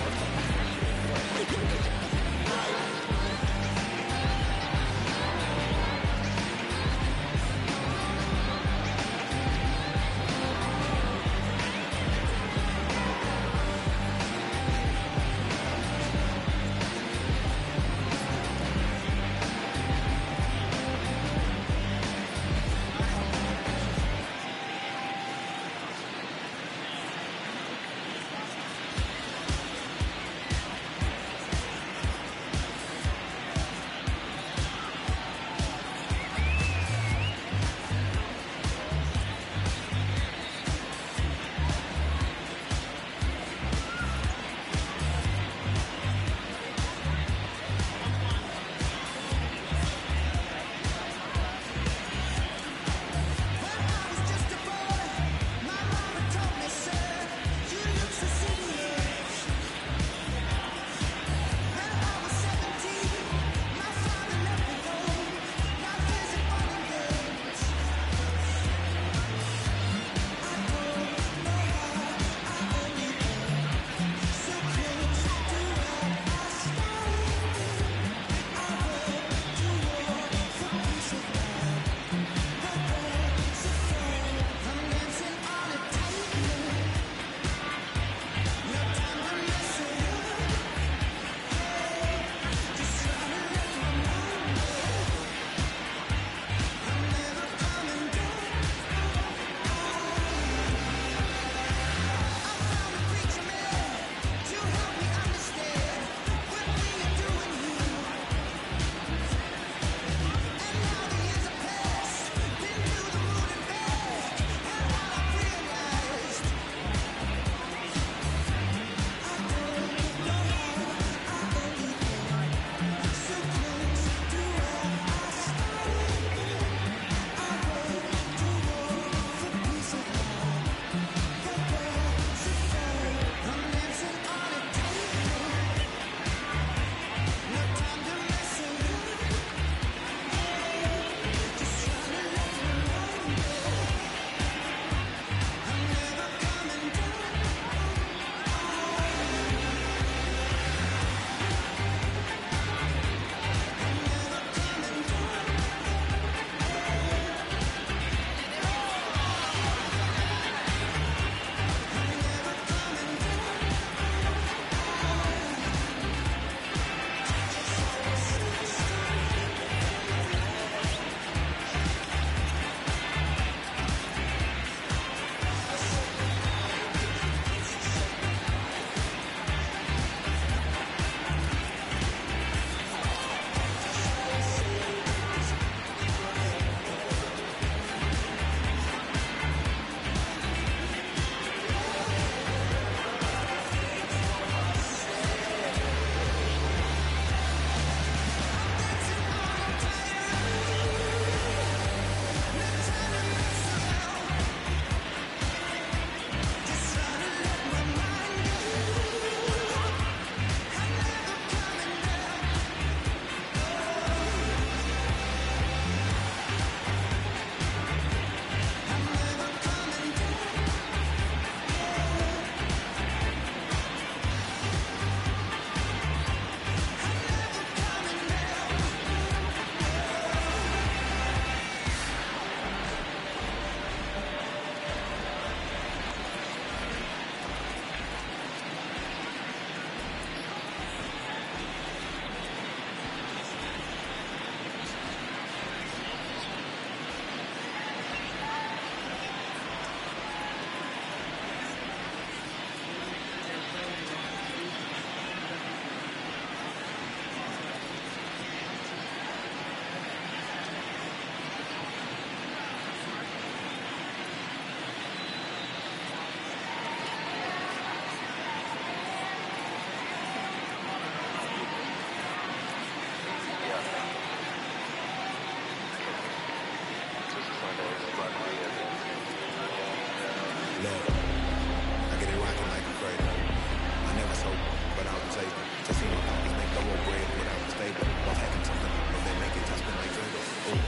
Look, I get it rocking like a cradle. I never sold, but out the table. To see my pockets make the whole bread without the stable. While having something, if they make it, I spin like Drago. Oh,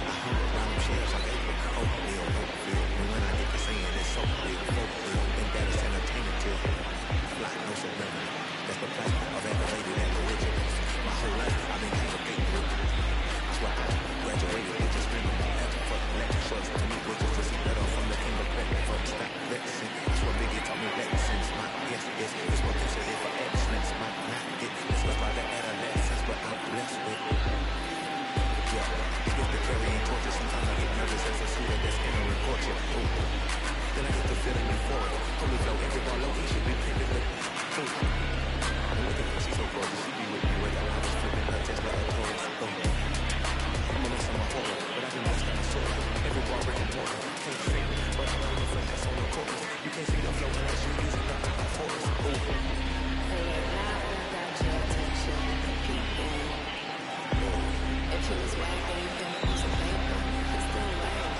I hung around them shells like April. Oh, Neil, no feel. And when I get to saying it's so real, so real. Think that it's entertainment till fly, no surrender. That's the plasma of aggravated aborigines. My whole life, I've been congregating with it. That's why I graduated with just dreaming about after fucking lecture shorts. To meet witches to see better from the king of credit. From stop vexing. That's what Biggie taught me lessons. My yes is what considered for excellence. My not it. This was by the adolescence, but I'm blessed with it. Yeah, it gets to carrying torture. Sometimes I get nervous as a shooter that's entering torture. Ooh. Then I get to feeling euphoric. Holy flow, every bar low, he should be pinned with. Ooh. I'm looking for she's so gorgeous. She be with me with I was flipping her Tesla a Taurus. I'm a mess on my horror, but I've been blessed on the soil. Every bar brick and mortar. Can't sing, but I'm on the finesse on the chorus. You can't see the flow unless you're using the chorus. Ooh. If he was white, then you can use a paper. He's still white.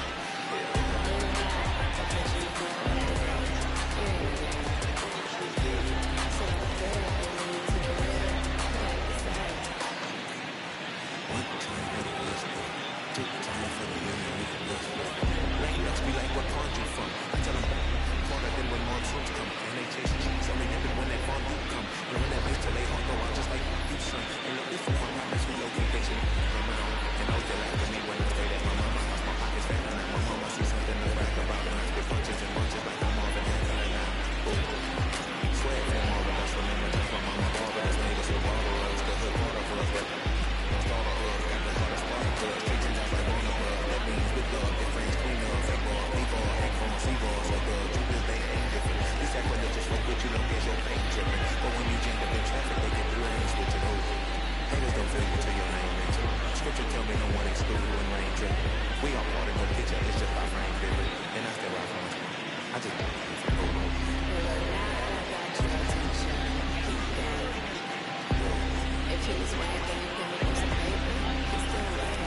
Raindrops be like, what pond you from? I tell them, harder than when monsoons come. And they chase cheeks, only happen when that fondue come. And when that bitch till they all go out just like you, son. And look, this one, my bitch, we low-key on my own. And always they laugh at me when I say that my mama house, my pockets fat. And like my mama see something to brag about. And I spit punches and bunches like I'm Marvin Hagler now. Ooh. Swear that marvelous, remember just my mama barbarous. Niggas who barbarous, the hood part of us. That don't start a hood, got the hardest part of us. Teaching just like on the hood. That means with love, get friends, clean up, fake ball, B-ball, act from a C-ball. So the truth is they ain't different. This sacrilegious fuck with you, don't get your fake tripping. But when you jam up in traffic, they get through and switch it over. Haters don't feel you till your name rings. Scripture tell me no one exclude you when rain drip. We all part of the picture, it's just our frame vivid. And I still rock on. I just don't keep from over. If he was white, then you can use a paper. He's still white.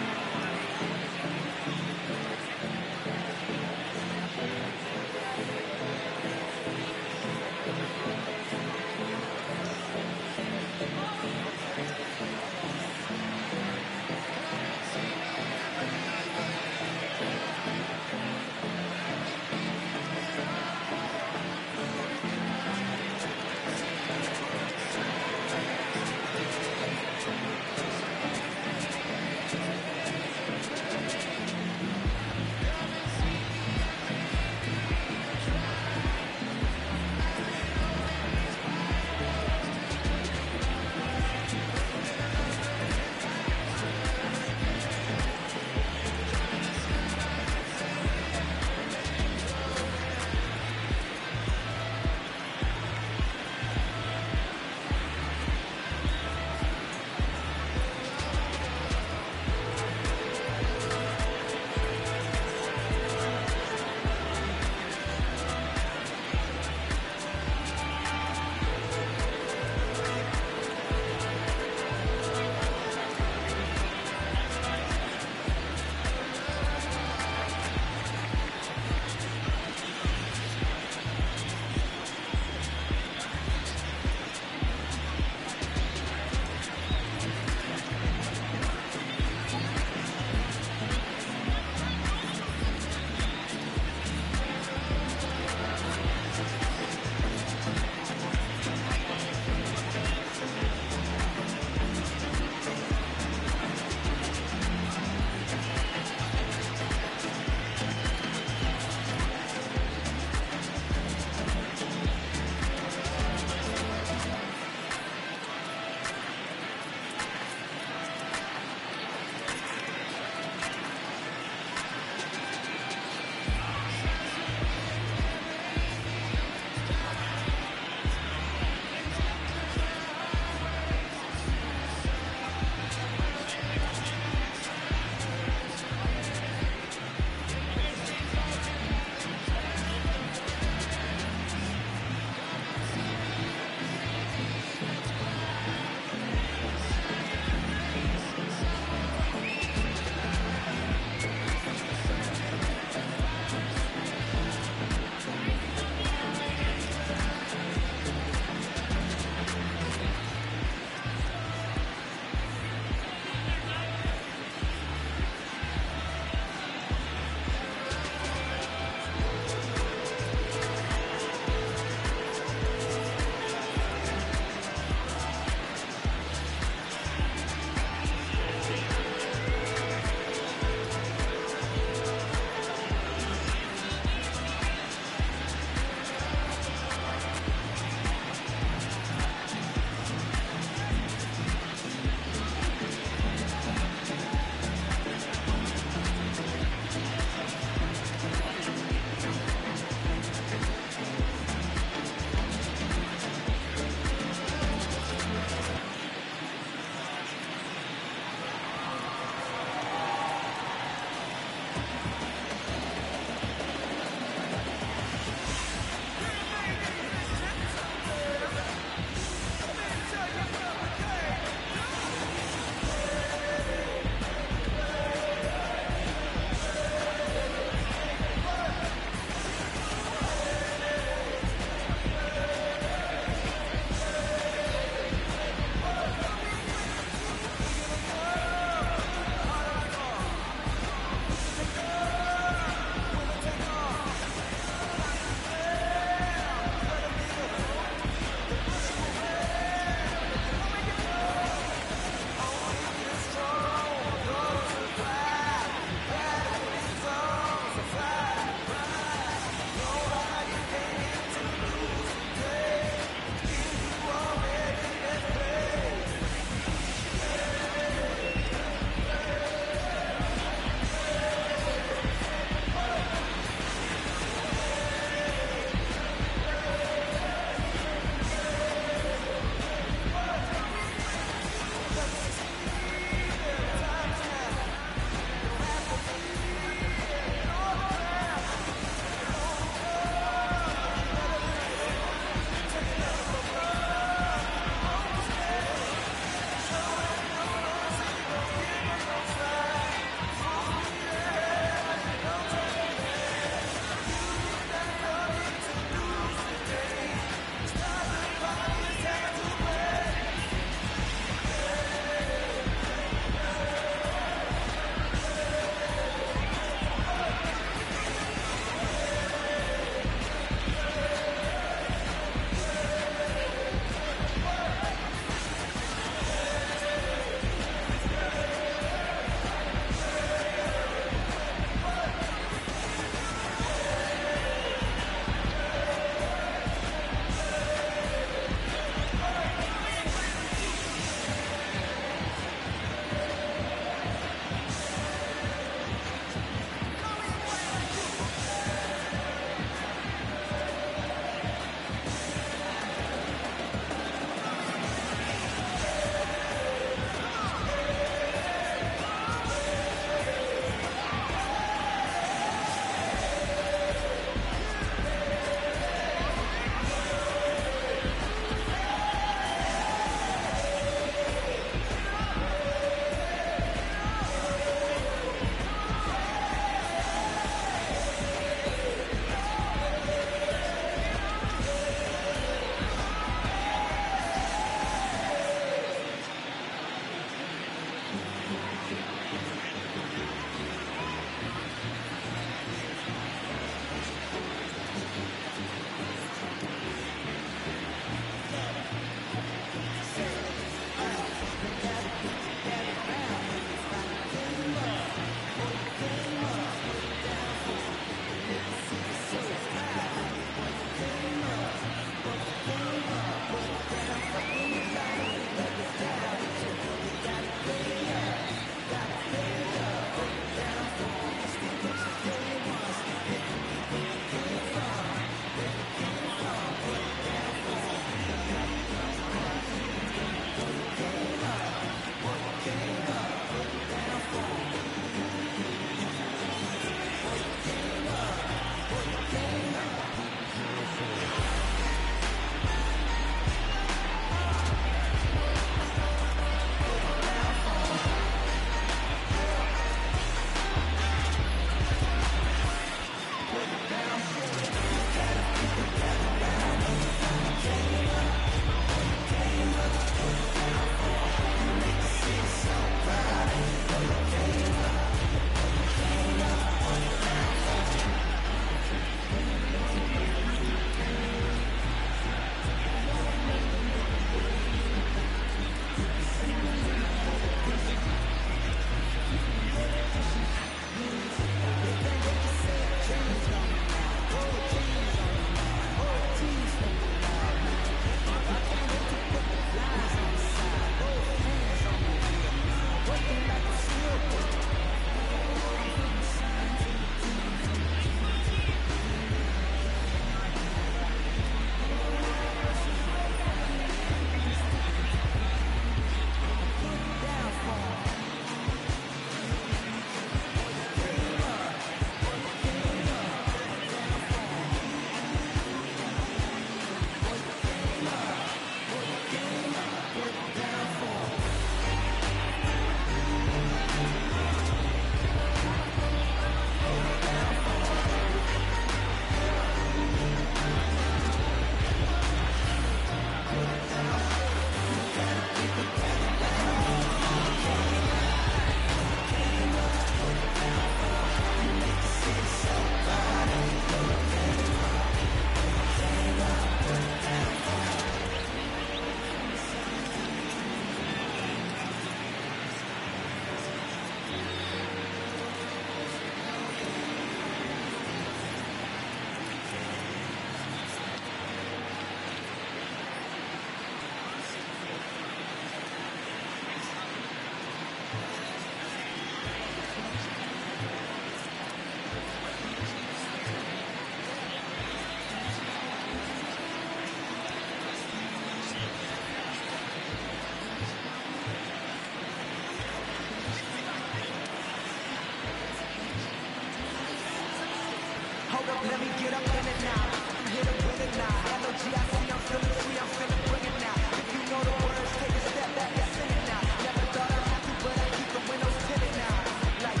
it now. L-O-G-I-C, I'm feeling free, I'm feeling bring it now. If you know the words, take a step back and sing it now. Never thought I'd have to, but I keep the windows tinted now. Like,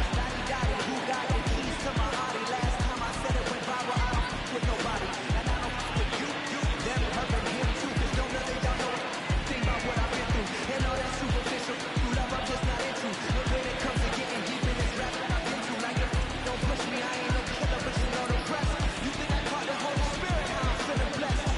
Dottie, who got the keys to my Audi? Last time I said it went viral, I don't f with nobody. And I don't f with you. Them hurting him too, cause don't none of y'all know a thing about what I've been through. And all that superficial, through love I'm just not into. But when it comes to getting deep in this rap that I've been through, like, don't push me, I ain't no killer, but you know the rest. You think I caught the Holy Spirit, how I'm feeling blessed.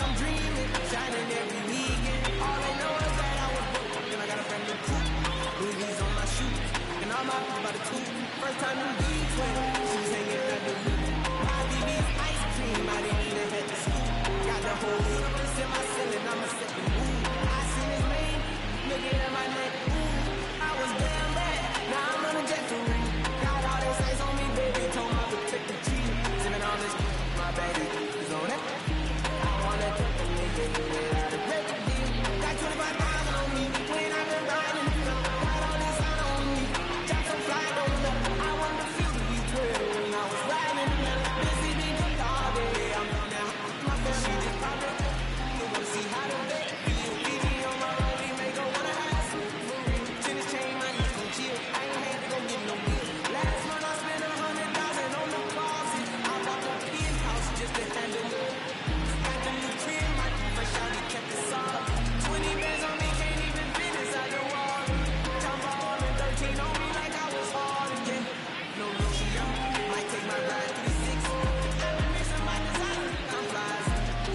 I'm dreaming, shining every weekend. All they know is that I was broke, and I got a brand new coupe. Rubies on my shoes, and all my bitches by the two. First time in B12, she was hanging at the loop. My BB's ice cream, I didn't even have to scoop. Got the whole universe in my ceiling, I'm a second mood. I seen his name, looking at my neck, ooh. I was damn bad, now I'm on a jet to ring. Got all this ice on me, baby, told my protect the cheese. Sipping on this, my baby is on it. I wanna take a nigga, yeah, the break the deal. Got 25,000 on me, when I've been riding the field. Got all this out on me, dropped some fly, don't know. I wanted to feel the V12 when I was riding the middle. Busy being good all day, I'm on now. My family she just popped up. You wanna see how the vet feel. BG on my road, we make a one and a half for real. Tennis chain, my knees gon' chill. I ain't had to go get no deal. Last month I spent 100,000 on the closet. I bought the penthouse just to handle it. Got the new crib, my fresh out, he kept it solid. 20 bands on me, can't even fit inside the wall. Jump all in 13 on me like I was hard again. No Romeo, might take my ride 360. I've been missing my design, I'm flies.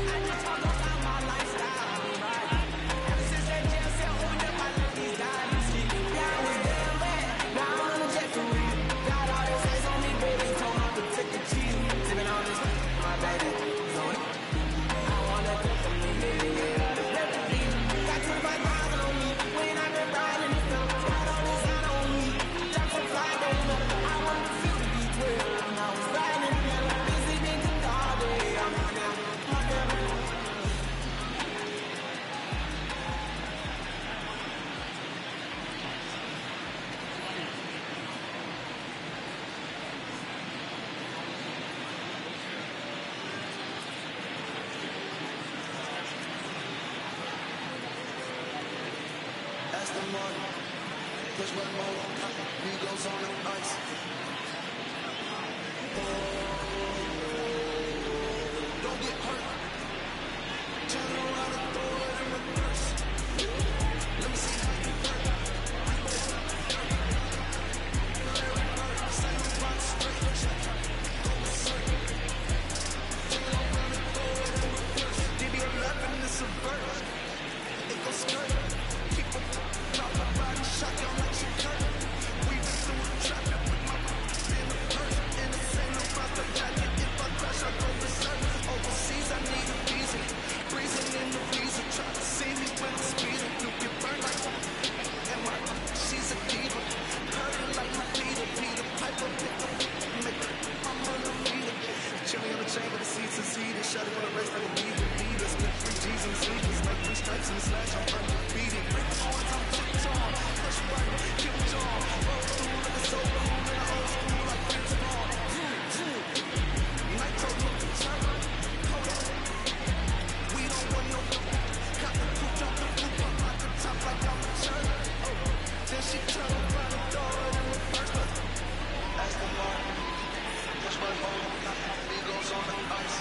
I just talk about my lifestyle, right? Ever since that jail cell opened up, I let these diamonds see. Yeah, I was damn bad, now I'm on a jet for real. Got all this ice on me, baby, told my protect the cheese. Sipping on this, my baby is on it. I wanna take a nigga, yeah, the break the deal. Got 25,000 on me, when I've been riding the field. Got all this out on me, dropped some fly, don't know. I wanted to feel the V12 when I was riding the middle. Busy being good all day, I'm on now. My family. That's the money. Push one more. He goes on the ice. Don't get hurt. Turn around and throw it in reverse. Let me see how you hurt. Larry Bird, same box straight. Go berserk. Turn around and throw it in reverse. DB11 is a verse. It goes skirt. Keep a drop my body, shotgun like she hurt. We been through the traffic with my in the purse. And it's ain't about the jacket. If I crash, I go berserk. Overseas, I need a visa. Freezing in the visa. Try to see me when I'm speeding. You get burned like and my she's a diva. Hurting like my Peter. Peter Piper pick up, make her. I'm on the meter. Chilling on the chain with the seats and seated. Shot it on the race like a diva. Diva. Split 3 G's in the sleepers. Like 3 stripes in the slash. I'm undefeated. Break the horns, I'm tipped-on. Push right, kill John. Roll through like a sober home in the old school like Prince Paul. Nitro look the turn. Hold up. We don't want no. Got the coupe, drop the coupe up at the top like I'm a church. Then she turn around and throw it in reverse. That's the mark. Push one more. He goes on the ice.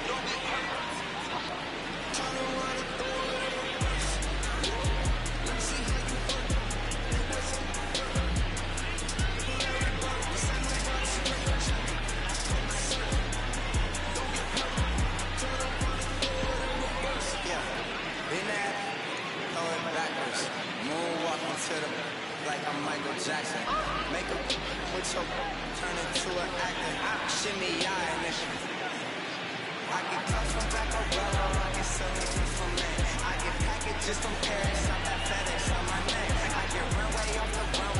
Don't get hurt. Turn around and throw it in reverse. Let me see how you hurt. Larry Bird, same box straight. Don't get hurt. Turn around and throw it in reverse. Yeah, in that, throw it backwards. Moonwalking to the like I'm Michael Jackson. Make a with your turn into an actor. Shimmy, yeah, nigga. I get cups from back of Rello, I get solutions from man. I get packages from Paris, I got FedEx on my name. I get runway off the runway.